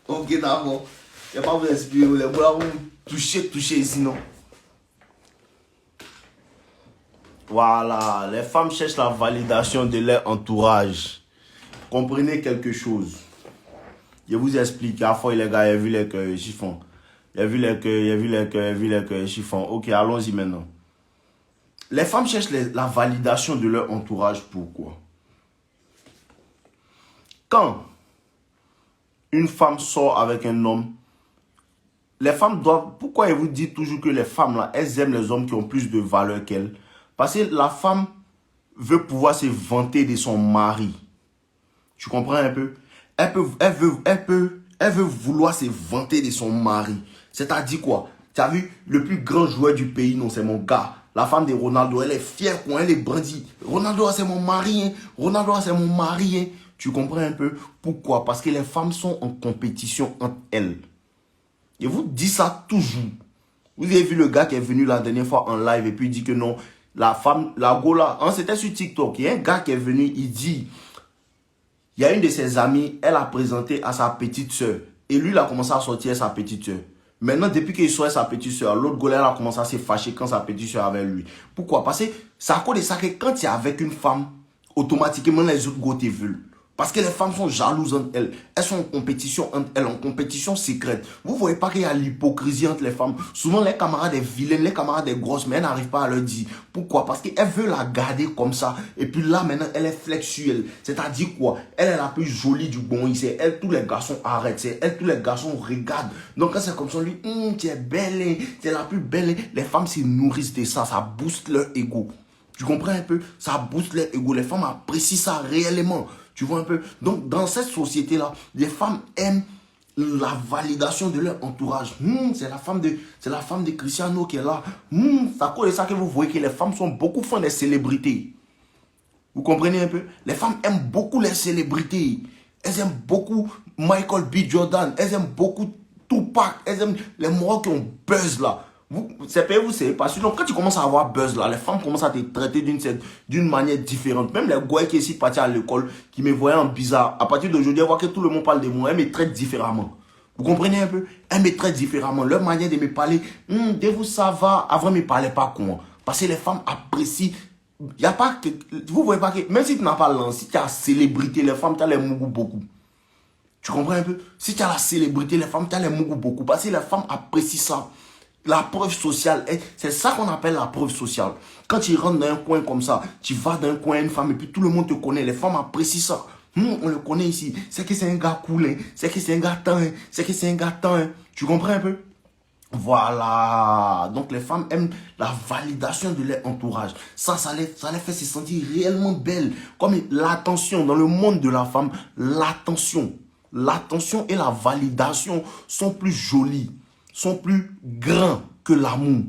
Ok, d'accord. Il n'y a pas vous expliquer. Vous toucher ici, non. Voilà. Les femmes cherchent la validation de leur entourage. Comprenez quelque chose. Je vous explique. À la fois, les gars, il a vu les cœurs, chiffon. Il a vu les cœurs, il a vu les cœurs, il a vu les cœurs, chiffon. Ok, allons-y maintenant. Les femmes cherchent la validation de leur entourage. Pourquoi? Quand une femme sort avec un homme, les femmes doivent... Pourquoi elle vous dit toujours que les femmes, là, elles aiment les hommes qui ont plus de valeur qu'elles? Parce que la femme veut pouvoir se vanter de son mari. Tu comprends un peu? Elle veut vouloir se vanter de son mari. C'est-à-dire quoi? Tu as vu, le plus grand joueur du pays, non, c'est mon gars. La femme de Ronaldo, elle est fière, quoi, elle est brandie. Ronaldo, c'est mon mari, hein. Ronaldo, c'est mon mari, hein. Tu comprends un peu? Pourquoi? Parce que les femmes sont en compétition entre elles. Je vous dis ça toujours. Vous avez vu le gars qui est venu la dernière fois en live et puis il dit que non, la femme, la Gola, hein, c'était sur TikTok. Il y a un gars qui est venu, il dit, il y a une de ses amies, elle a présenté à sa petite soeur. Et lui, il a commencé à sortir sa petite soeur. Maintenant, depuis qu'il soit sa petite soeur, l'autre Gola a commencé à se fâcher quand sa petite soeur avait lui. Pourquoi? Parce que c'est à cause de ça que quand tu es avec une femme, automatiquement les autres gars te veulent. Parce que les femmes sont jalouses entre elles. Elles sont en compétition entre elles, en compétition secrète. Vous ne voyez pas qu'il y a l'hypocrisie entre les femmes. Souvent, les camarades des vilaines, les camarades des grosses, mais elles n'arrivent pas à leur dire. Pourquoi? Parce qu'elles veulent la garder comme ça. Et puis là, maintenant, elle est flexuelle. C'est-à-dire quoi? Elle est la plus jolie du bon. C'est elle, tous les garçons arrêtent. C'est elle, tous les garçons regardent. Donc, quand c'est comme ça, lui, tu es belle, tu es la plus belle. Les femmes se nourrissent de ça. Ça booste leur ego. Tu comprends un peu? Ça booste leur ego. Les femmes apprécient ça réellement. Tu vois un peu? Donc, dans cette société-là, les femmes aiment la validation de leur entourage. C'est la femme de Cristiano qui est là. C'est à cause de ça que vous voyez que les femmes sont beaucoup fans des célébrités. Vous comprenez un peu? Les femmes aiment beaucoup les célébrités. Elles aiment beaucoup Michael B. Jordan. Elles aiment beaucoup Tupac. Elles aiment les morts qui ont buzz là. C'est pas vous, c'est pas sûr. Donc, quand tu commences à avoir buzz là, les femmes commencent à te traiter d'une manière différente. Même les gars qui sont partis à l'école, qui me voyaient en bizarre, à partir d'aujourd'hui, elles voient que tout le monde parle de moi, elles me traitent différemment. Vous comprenez un peu? Elles me traitent différemment. Leur manière de me parler, de vous ça va. Avant, ils ne me parlaient pas comment. Parce que les femmes apprécient. Il y a pas que, vous voyez pas que, même si tu n'as pas l'an, si tu as la célébrité, les femmes, tu as les mougou beaucoup. Tu comprends un peu? Si tu as la célébrité, les femmes, tu as les mougou beaucoup. Parce que les femmes apprécient ça. La preuve sociale, c'est ça qu'on appelle la preuve sociale. Quand tu rentres dans un coin comme ça, tu vas dans un coin, une femme, et puis tout le monde te connaît. Les femmes apprécient ça. On le connaît ici. C'est que c'est un gars cool, hein. C'est que c'est un gars temps, hein. C'est que c'est un gars temps, hein. Tu comprends un peu? Voilà. Donc les femmes aiment la validation de leur entourage. Ça les fait se sentir réellement belles. Comme l'attention, dans le monde de la femme, l'attention et la validation sont plus jolies, sont plus grands que l'amour.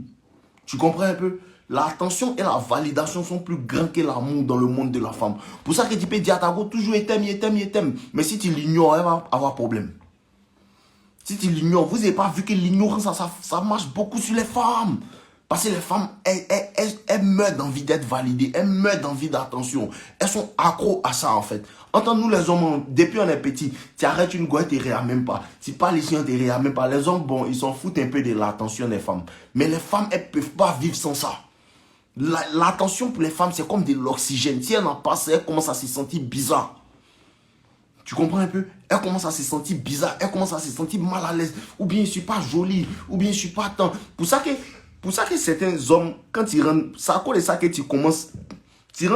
Tu comprends un peu? L'attention et la validation sont plus grands que l'amour dans le monde de la femme. Pour ça que tu peux dire à ta go, toujours il t'aime. Mais si tu l'ignores, elle va avoir problème. Si tu l'ignores, vous n'avez pas vu que l'ignorance, ça marche beaucoup sur les femmes. Parce que les femmes, elles meurent d'envie d'être validées. Elles meurent d'envie d'attention. Elles sont accros à ça, en fait. Entends-nous, les hommes, depuis on est petit, tu arrêtes une gosse, tu ne réas même pas. Tu parles ici, on ne te réa même pas. Les hommes, bon, ils s'en foutent un peu de l'attention des femmes. Mais les femmes, elles ne peuvent pas vivre sans ça. L'attention pour les femmes, c'est comme de l'oxygène. Si elles n'en passent pas, elles commencent à se sentir bizarres. Tu comprends un peu? Elle commence à se sentir bizarre, elle commence à se sentir mal à l'aise. Ou bien je ne suis pas jolie, ou bien je ne suis pas tant. Pour ça que certains hommes, quand ils rentrent, c'est à cause de ça que tu rentres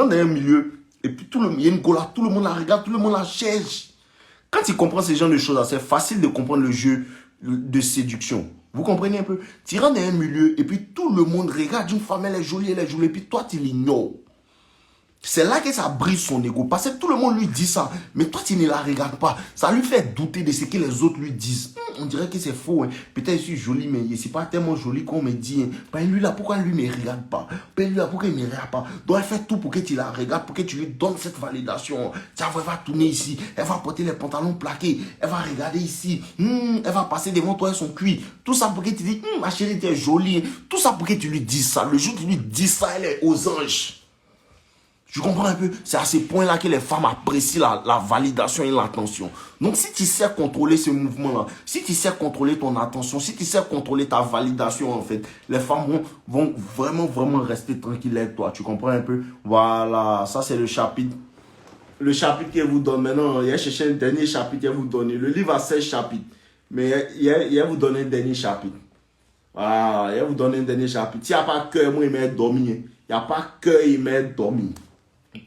dans un milieu, et puis il y a une gola, tout le monde la regarde, tout le monde la cherche. Quand tu comprends ce genre de choses, c'est facile de comprendre le jeu de séduction. Vous comprenez un peu? Tu rentres dans un milieu, et puis tout le monde regarde une femme, elle est jolie, et puis toi tu l'ignores. C'est là que ça brise son ego. Parce que tout le monde lui dit ça. Mais toi, tu ne la regardes pas. Ça lui fait douter de ce que les autres lui disent. On dirait que c'est faux. Hein. Peut-être je suis jolie, mais je ne suis pas tellement jolie qu'on me dit. Hein. Ben, lui là, pourquoi lui ne me regarde pas? Ben, lui là, pourquoi il ne me regarde pas? Donc elle fait tout pour que tu la regardes, pour que tu lui donnes cette validation. Tiens, elle va tourner ici. Elle va porter les pantalons plaqués. Elle va regarder ici. Elle va passer devant toi et son cuir. Tout ça pour que tu dis, ma chérie, tu es jolie. Tout ça pour que tu lui dises ça. Le jour où tu lui dis ça, elle est aux anges. Tu comprends un peu? C'est à ce point-là que les femmes apprécient la validation et l'attention. Donc, si tu sais contrôler ce mouvement-là, si tu sais contrôler ton attention, si tu sais contrôler ta validation, en fait, les femmes vont vraiment, vraiment rester tranquilles avec toi. Tu comprends un peu? Voilà, ça c'est le chapitre. Le chapitre qu'elle vous donne maintenant, il y a cherché un dernier chapitre qu'elle vous donne. Le livre a 16 chapitres, mais il y a vous donne un dernier chapitre. Voilà, il va vous donner un dernier chapitre. S'il n'y a pas cœur, moi, il m'a dormi. Il n'y a pas cœur, il m'a dormi.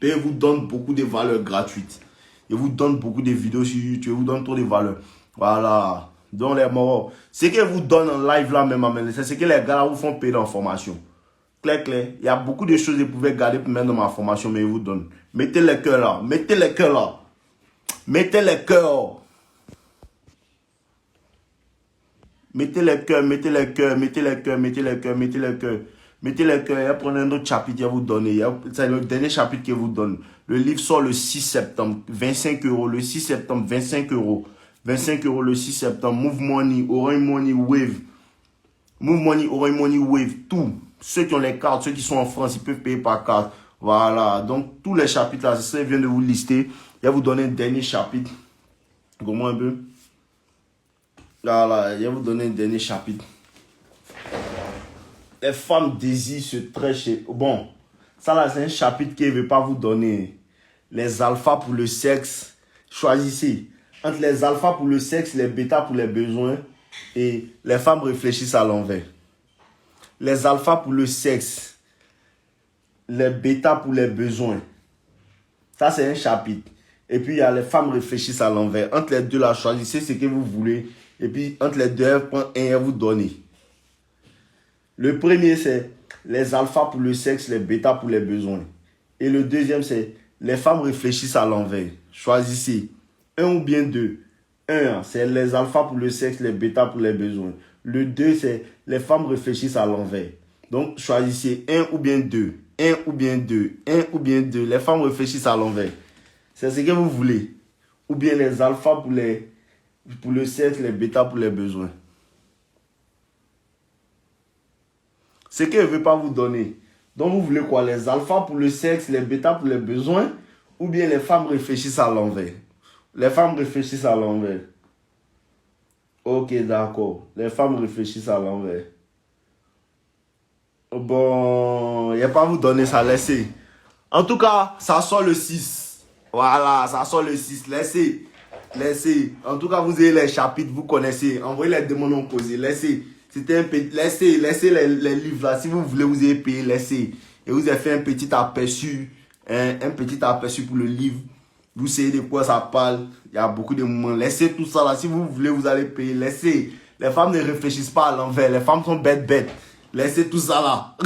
Et il vous donne beaucoup de valeurs gratuites. Il vous donne beaucoup de vidéos sur YouTube. Il vous donne trop de valeurs. Voilà. Donc les morts. Ce qu'il vous donne en live là même, c'est ce que les gars là vous font payer dans la formation. Clair. Il y a beaucoup de choses que vous pouvez garder pour mettre dans ma formation, mais ils vous donnent. Mettez les cœurs là. Mettez les cœurs là. Mettez les cœurs. Mettez les cœurs, mettez les cœurs, mettez les cœurs, mettez les cœurs, mettez les cœurs. Mettez les cœurs, prenez un autre chapitre à vous donner. C'est le dernier chapitre qu'il vous donne. Le livre sort le 6 septembre, 25 €. Le 6 septembre, 25 €. 25 € le 6 septembre. Move Money, Orange Money, Wave. Move Money, Orange Money, Wave, tout. Ceux qui ont les cartes, ceux qui sont en France, ils peuvent payer par carte. Voilà. Donc, tous les chapitres là, je viens de vous lister. Je vais vous donner un dernier chapitre. Comment un peu? Voilà, je vais vous donner un dernier chapitre. Les femmes désirent se trécher. Bon, ça là, c'est un chapitre qui ne veut pas vous donner. Les alphas pour le sexe. Choisissez. Entre les alphas pour le sexe, les bêtas pour les besoins. Et les femmes réfléchissent à l'envers. Les alphas pour le sexe. Les bêtas pour les besoins. Ça, c'est un chapitre. Et puis, il y a les femmes réfléchissent à l'envers. Entre les deux, là, choisissez ce que vous voulez. Et puis, entre les deux, prendre un et vous donner. Le premier, c'est les alphas pour le sexe, les bêtas pour les besoins. Et le deuxième, c'est les femmes réfléchissent à l'envers. Choisissez un ou bien deux. Un, c'est les alphas pour le sexe, les bêtas pour les besoins. Le deux, c'est les femmes réfléchissent à l'envers. Donc, choisissez un ou bien deux. Un ou bien deux. Un ou bien deux. Les femmes réfléchissent à l'envers. C'est ce que vous voulez. Ou bien les alphas pour le sexe, les bêtas pour les besoins. Ce qu'elle ne veut pas vous donner. Donc, vous voulez quoi? Les alphas pour le sexe, les bêtas pour les besoins, ou bien les femmes réfléchissent à l'envers? Les femmes réfléchissent à l'envers. Ok, d'accord. Les femmes réfléchissent à l'envers. Bon, il n'y a pas à vous donner ça, laissez. En tout cas, ça sort le 6. Voilà, ça sort le 6. Laissez. Laissez. En tout cas, vous avez les chapitres, vous connaissez. Envoyez les demandes en causé. Laissez. C'était un petit. Laissez les livres là. Si vous voulez, vous avez payé, laissez. Et vous avez fait un petit aperçu. Un petit aperçu pour le livre. Vous savez de quoi ça parle. Il y a beaucoup de moments. Laissez tout ça là. Si vous voulez, vous allez payer. Laissez. Les femmes ne réfléchissent pas à l'envers. Les femmes sont bêtes. Laissez tout ça là.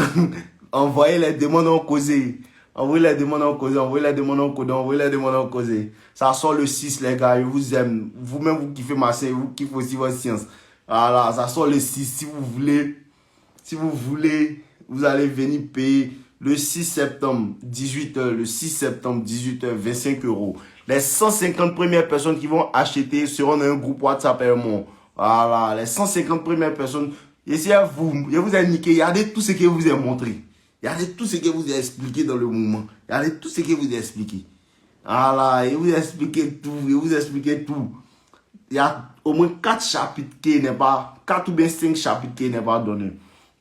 Envoyez les demandes en causé. Envoyez les demandes en causé. Envoyez les demandes en causé. Envoyez les demandes en causé. Ça sort le 6, les gars. Je vous aime. Vous-même, vous kiffez ma chaîne. Vous kiffez aussi votre science. Voilà, ça sort le 6. Si vous voulez, vous allez venir payer le 6 septembre, 18h. Le 6 septembre, 18h, 25 €. Les 150 premières personnes qui vont acheter seront dans un groupe WhatsApp et moi. Voilà, les 150 premières personnes. Et si je vous ai niqué, regardez tout ce que je vous ai montré. Regardez tout ce que je vous ai expliqué dans le moment. Regardez tout ce que je vous ai expliqué. Voilà, et vous expliquez tout, Il y a au moins 4 chapitres qui n'est pas, 4 ou bien 5 chapitres qui n'est pas donné.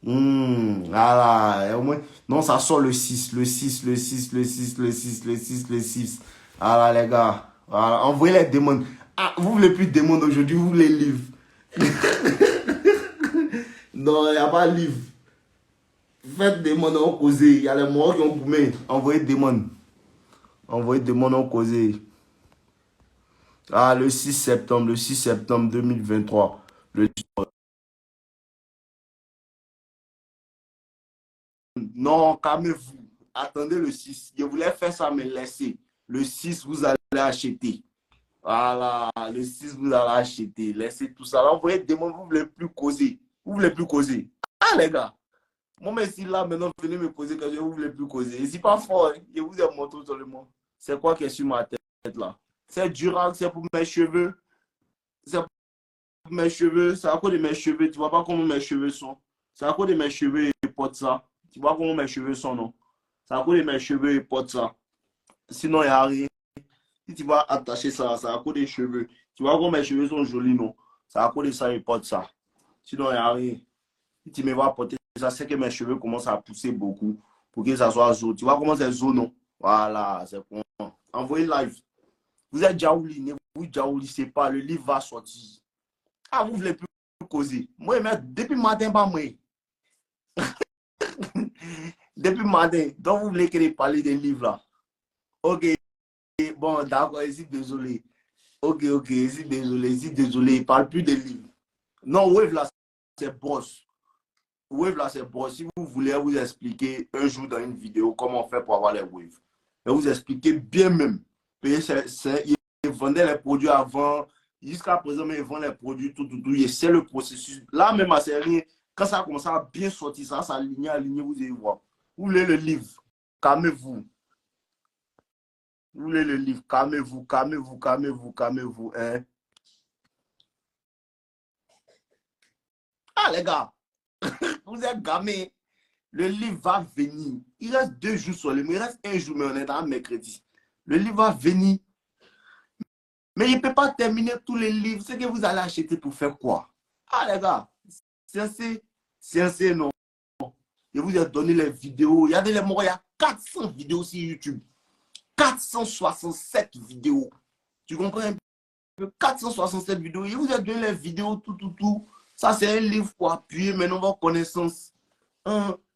Voilà, et au moins, non, ça sort le 6. Voilà, les gars. Voilà, envoyez les demandes. Ah, vous voulez plus de demandes aujourd'hui, vous voulez livres. Non, il n'y a pas de livre. Faites des demandes en causé. Il y a les morts qui ont boumé. Envoyez des demandes. Envoyez des demandes en causé. Ah, le 6 septembre 2023. Non, calmez-vous. Attendez le 6. Je voulais faire ça, mais laissez. Le 6, vous allez acheter. Voilà, le 6, vous allez acheter. Laissez tout ça. Là, envoyez des demandes, vous ne voulez plus causer. Vous ne voulez plus causer. Ah, les gars. Moi, mais si là, maintenant, venez me poser que je ne voulais plus causer. Et c'est pas fort, hein. Je vous ai montré seulement. C'est quoi qui est sur ma tête, là? C'est durable, c'est pour mes cheveux. C'est pour mes cheveux. C'est à cause de mes cheveux. Tu vois pas comment mes cheveux sont. C'est à cause de mes cheveux et porte ça. Tu vois comment mes cheveux sont, non? C'est à cause de mes cheveux et porte ça. Sinon, il n'y a rien. Si tu vas attacher ça, c'est à cause des cheveux. Tu vois comment mes cheveux sont jolis, non? C'est à cause de ça et porte ça. Sinon, il n'y a rien. Si tu me vas porter ça, c'est que mes cheveux commencent à pousser beaucoup pour que ça soit jaune. Tu vois comment c'est jaune, non? Voilà, c'est bon. Envoyez live. Vous êtes Jaouli, ne vous Jaoulissez pas, le livre va sortir. Ah, vous ne voulez plus causer. Moi, depuis le matin, pas moi. Depuis le matin. Donc, vous voulez que je parle des livres là. Ok. Bon, d'accord, je suis désolé. Ok, je suis désolé. Il ne parle plus des livres. Non, Wave là, c'est boss. Wave là, c'est boss. Si vous voulez vous expliquer un jour dans une vidéo comment on fait pour avoir les waves. Et vous expliquer bien même. Ils vendaient les produits avant. Jusqu'à présent, ils vendent les produits, tout. C'est le processus. Là, même à rien. Quand ça a commencé à bien sortir, ça aligné, vous allez voir. Vous voulez le livre, calmez-vous. Vous voulez le livre, calmez-vous. Hein? Ah, les gars, vous êtes gamés. Le livre va venir. Il reste 2 jours seulement. Il reste 1 jour, mais on est dans mercredi. Le livre va venir. Mais il ne peut pas terminer tous les livres. Ce que vous allez acheter pour faire quoi? Ah, les gars, c'est non. Je vous ai donné les vidéos. Il y a 400 vidéos sur YouTube. 467 vidéos. Tu comprends un peu? 467 vidéos. Je vous ai donné les vidéos, tout. Ça, c'est un livre pour appuyer maintenant vos connaissances.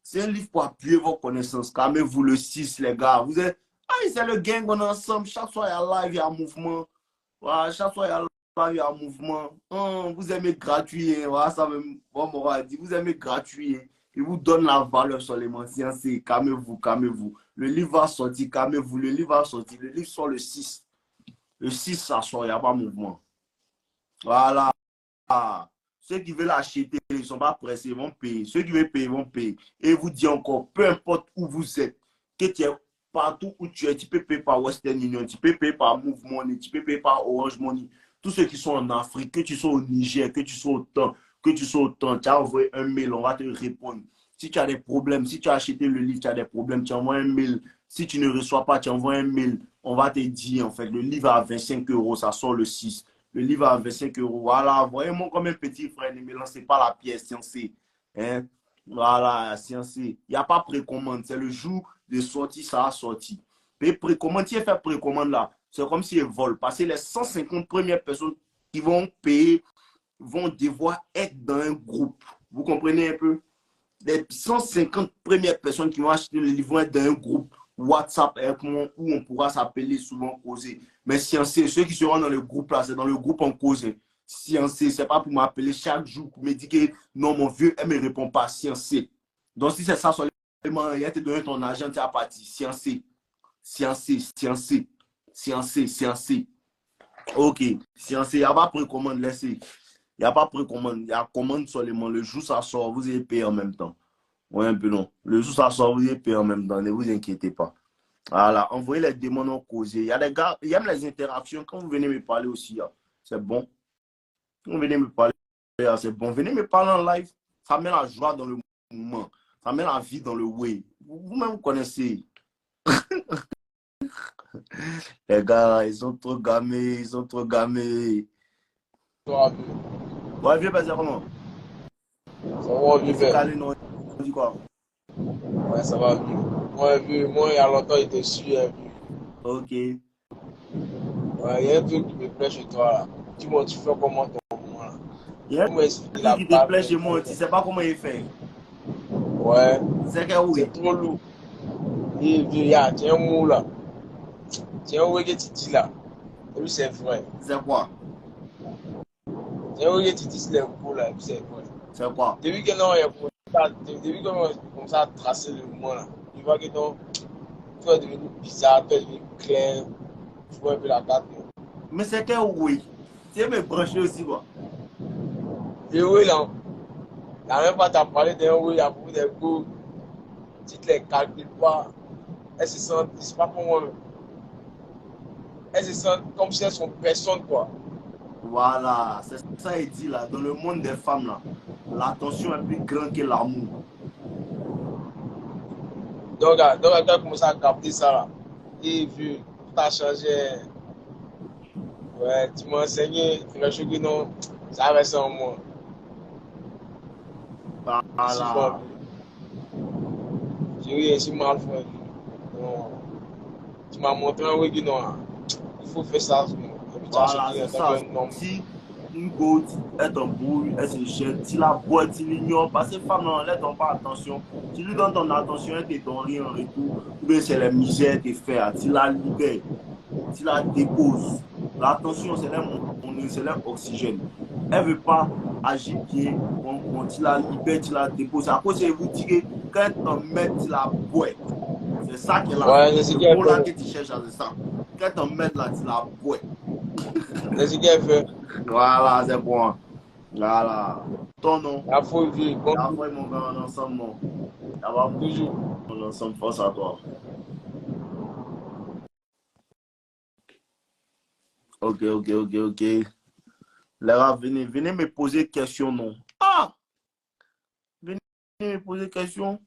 C'est un livre pour appuyer vos connaissances. Calmez-vous le 6, les gars. Vous êtes... Ah, c'est le gang, on est ensemble. Chaque soir, il y a live, il y a mouvement. Voilà, chaque fois, il y a live, il y a mouvement. Vous aimez gratuit. Voilà, ça même, bon, on va dire, vous aimez gratuit. Il vous donne la valeur seulement. Calmez-vous, calmez-vous. Le livre va sortir, calmez-vous. Le livre va sortir. Le livre sort le 6. Le 6, ça sort, il n'y a pas mouvement. Voilà. Ceux qui veulent acheter, ils ne sont pas pressés, ils vont payer. Ceux qui veulent payer, ils vont payer. Et vous dis encore, peu importe où vous êtes, que tu es partout où tu es, tu peux payer par Western Union, tu peux payer par Move Money, tu peux payer par Orange Money. Tous ceux qui sont en Afrique, que tu sois au Niger, que tu sois au temps, tu as envoyé un mail, on va te répondre. Si tu as des problèmes, si tu as acheté le livre, tu as des problèmes, tu envoies un mail. Si tu ne reçois pas, tu envoies un mail. On va te dire, en fait, le livre à 25 €, ça sort le 6. Le livre à 25 €. Voilà, voyez-moi comme un petit frère, ne me lancez pas la pièce, sciencé. Hein? Voilà, sciencé. Il n'y a pas précommande. C'est le jour de sortie, ça a sorti. Mais précommande, si elle fait précommande là, c'est comme si elle vole. Parce que les 150 premières personnes qui vont payer vont devoir être dans un groupe. Vous comprenez un peu? Les 150 premières personnes qui vont acheter le livre vont être dans un groupe WhatsApp avec moi où on pourra s'appeler souvent causer. Mais sciencé, ceux qui seront dans le groupe là, c'est dans le groupe en cause. Sciencé, c'est pas pour m'appeler chaque jour pour me dire que non, mon vieux, elle ne me répond pas. Sciencé. Donc si c'est ça seulement, il a te donné ton argent, tu as parti. Sciencé. Sciencé. Ok. Sciencé, il n'y a pas précommande, laissez. Il n'y a pas précommande, il y a commande seulement. Le jour ça sort, vous allez payer en même temps. Oui, un peu non. Le jour ça sort, vous allez payer en même temps, ne vous inquiétez pas. Voilà, envoyez les demandes en causé. Il y a des gars, il y a les interactions. Quand vous venez me parler aussi, c'est bon. Quand vous venez me parler, c'est bon. Venez me parler en live. Ça met la joie dans le moment. Ça met la vie dans le way. Vous-même connaissez. Les gars, ils sont trop gamés. Ils sont trop gamés. Ouais, vieux, passer comment? Ça va, Il vieux dit père. calé, non, il dit quoi? Ouais, ça va, vieux. Moi, il y a longtemps, il était su, hein, vieux. Ok. Ouais, il y a un truc qui me plaît chez toi, là. Dis-moi, tu fais comment ton moment, là? Il y a Comment expliquer un la truc qui te barbe plaît d'un chez moi, tu vieux? ne sais pas comment il fait. Ouais, C'est que c'est oui. trop lourd. Et vieux, y a, tiens un mot, là. Tiens un mot que tu dis, là. Et puis, c'est vrai. C'est quoi? Tiens un mot que tu dis, c'est cool, là. Et puis, c'est vrai. C'est quoi? Depuis que non, il y a depuis qu'on a commencé à tracer le mouvement, là, tu vois que non, tout est devenu bizarre, tout est devenu clair. Tu vois un peu la carte. Mais c'est que oui. Tu veux me brancher aussi, quoi. Et oui, là, la même fois, tu as parlé d'un oui à propos des goûts, tu te les calcules pas. Elles se sentent, c'est pas pour moi, elles se sentent comme si elles sont personne, quoi. Voilà, c'est ça il dit là. Dans le monde des femmes, là, l'attention est plus grande que l'amour. Donc, tu as commencé à capter ça, là. Et vu, tout a changé. Ouais, tu m'as enseigné, tu m'as choqué, non, ça avait ça en moi. Ici, je vois, Voilà. j'ai eu ainsi mal fait. Donc, tu m'as montré un oui que non, il faut faire ça. Et puis, tu as Voilà, choqué c'est en tant ça. qu'un homme. Si une go est en brouille, elle se jette. Si la boîte, tu l'ignores. Parce que femme, non, elle ne donne pas attention. Tu lui donnes ton attention, elle ne te donne rien en retour. Ou bien c'est les misères de faire. Tu la libères. Tu la déposes. L'attention, c'est l'oxygène. Elle ne veut pas agir bien. Quand tu la libères, tu la déposes. À cause de vous dire que quand elle t'en met, tu la bois. C'est ça qu'elle a Ouais, fait. c'est ce Le qu'elle mot là fait. que tu cherches, c'est ça. Quand elle t'en met là, tu la bois. C'est ce qu'elle fait. Voilà, c'est bon. Voilà. Ton nom. La faut vivre, bon, La fois, mon gars, en ensemble, non. Ça va, toujours. mon ensemble, force à toi. Ok. Les gars, venez me poser question, non. Ah! me poser des questions.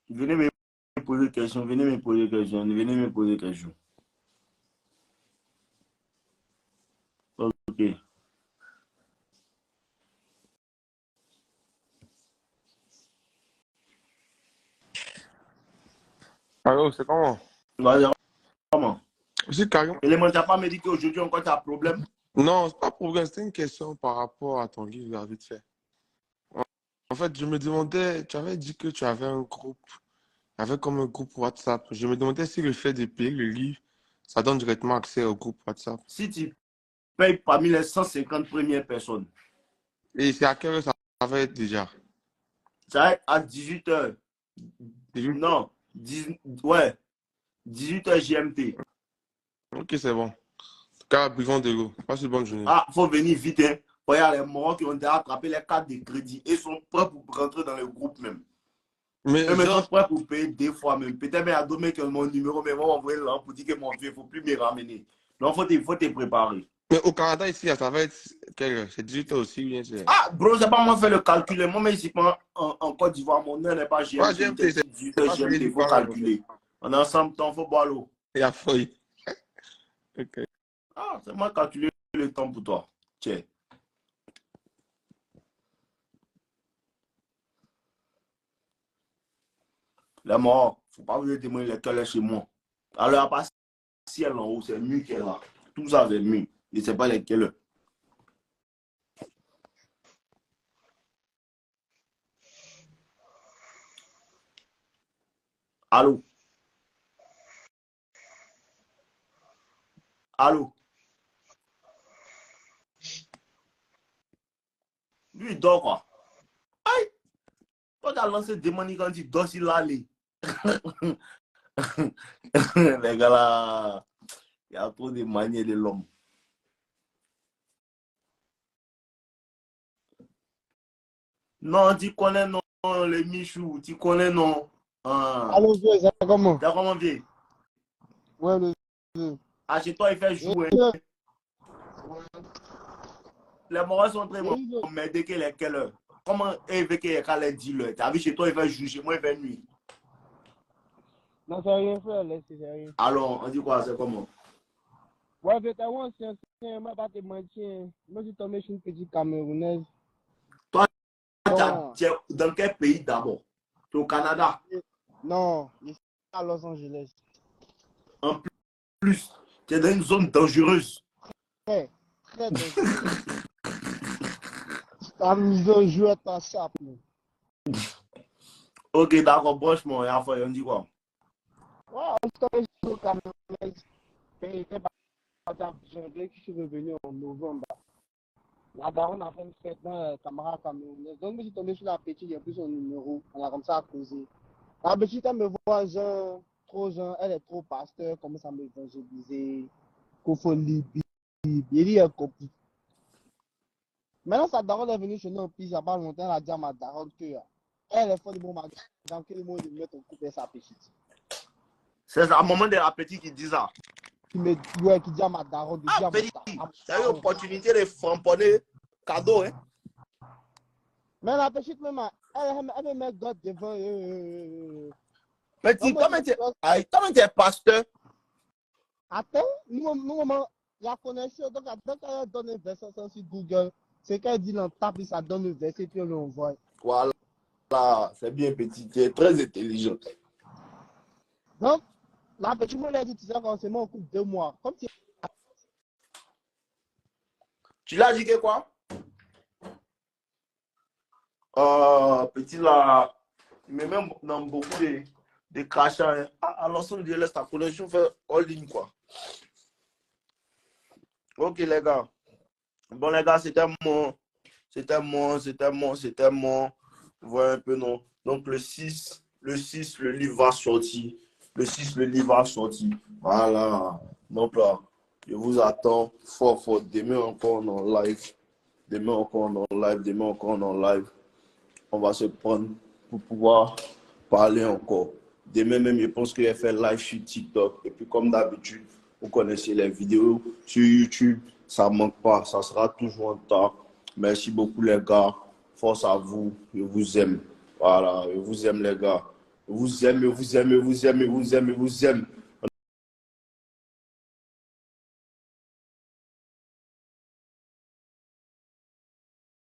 Venez me poser des questions, venez me poser des questions, venez me poser des questions. Ok. Allô, c'est comment? Vas-y, comment? C'est carrément. Élément, tu n'as pas médité aujourd'hui encore, tu as un problème? Non, c'est pas pour problème, c'était une question par rapport à ton livre, là, vite fait. En fait, je me demandais, tu avais dit que tu avais un groupe, il y avait comme un groupe WhatsApp. Je me demandais si le fait de payer le livre, ça donne directement accès au groupe WhatsApp. Si tu payes parmi les 150 premières personnes, Et c'est à quelle heure ça va être déjà? ça va être à 18h. C'est juste- Non, ouais, 18h GMT. Ok, c'est bon. En tout cas, buvons de l'eau. Passe une bonne journée. Ah, il faut venir vite. Hein. Regarde, les morts qui ont déjà attrapé les cartes de crédit et sont prêts pour rentrer dans le groupe même. Mais Eux sont genre, prêts pour payer 2 fois même. Peut-être même à demain que mon numéro, mais moi, envoyer là pour dire que mon vieux, il ne faut plus me ramener. Donc, il faut te préparer. mais au Canada, ici, ça va être quelle heure? C'est 18 heures aussi, ou bien c'est. Ah, bro, c'est pas moi qui fais le calcul. Moi, mais ici, en Côte d'Ivoire, mon heure n'est pas Ouais, GMT. Il GMT, était c'est 18h pas payé GMT. Il du faut pareil, en fait. calculer. On est ensemble, il faut boire l'eau. Il y a feuille. Ok. Ah, c'est moi qui calculer le temps pour toi. Tiens. Les morts, il ne faut pas vous témoigner lesquels est chez moi. Alors, à part ciel en haut, c'est mieux qu'elle là. Tout ça, c'est mieux. Je ne sais pas lesquels. Allô? Allô? Lui, il dort quoi? Aïe! Toi, tu as lancé démonique quand il dort s'il allait. Les gars là, il y a trop de manières de l'homme. Non, tu connais non, les Michou, tu connais non. Ah. Allô, vieux, ça va comment? T'as comment vu? Ouais, le vieux. Ah, chez toi, il fait Et jouer. vieux, Les morts sont très et vieux. mais dès qu'il est quelle heure? Comment il veut qu'il y ait dit l'heure? T'as vu chez toi, il fait jour, chez moi, il fait nuit. Non, c'est rien fait, laisse, c'est rien. Alors, on dit quoi? C'est comment? Ouais, vieux, t'as un ancien, moi, pas te mentir. Moi, je suis tombé sur une petite Camerounaise. Toi, Bon, tu es dans quel pays d'abord? Tu es au Canada. non, je suis à Los Angeles. En plus, tu es dans une zone dangereuse. Très, très dangereux. Ta mise au jeu est ta chape. Ok, d'accord, branche-moi. On dit quoi? Ouais, on est tombé sur une Camerounaise. Et était parti en janvier, je suis revenu en novembre. La daronne a fait une fête dans camarade camerounaise. Donc, je suis tombé sur la petite, j'ai pris son numéro. On a comme ça causé. La petite, elle me voit, genre, trop genre, elle est trop pasteur, commence à m'évangéliser, qu'il faut lire, il dit, elle copie. Maintenant, sa daronne est venue chez nous, puis il n'y a pas longtemps, elle a dit à ma daronne que elle est folle de mon mari, dans quel moment il met ton couple et sa petite. C'est à un moment de l'appétit qui dit ça. Ouais, qui dit à ma daronne, de dire Ah, à petit, ma tu as eu daronne. l'opportunité de framponner cadeau, hein? Mais la petite, même, elle me met d'autres devant. Mais Non, tu, moi, comment tu es pasteur? attends, nous, la connexion, donc, quand elle donne un verset sur Google, c'est qu'elle dit, on tape, ça donne le verset, puis on l'envoie. Voilà, c'est bien petit, tu es très intelligent. Donc, la petite me l'a dit, tu sais, forcément, au coup de 2 mois. Comme si, Tu l'as dit que quoi? Petit là, il met même dans beaucoup de crachats. Hein. Ah, à Los Angeles, ta connexion fait all in quoi. Ok les gars. Bon les gars, c'était mon. Vous voyez un peu non. Donc le 6, le livre va sortir. Le 6, le livre va sortir. Voilà. Donc là, je vous attends fort, fort. Demain encore on est en live. Demain encore on est en live. Demain encore on est en live. On va se prendre pour pouvoir parler encore. Demain même, je pense que je vais faire live sur TikTok. Et puis comme d'habitude, Vous connaissez les vidéos sur YouTube. Ça ne manque pas. Ça sera toujours en temps. Merci beaucoup, les gars. Force à vous. Je vous aime. Voilà. Je vous aime, les gars. Je vous aime, je vous aime, je vous aime, je vous aime, je vous aime.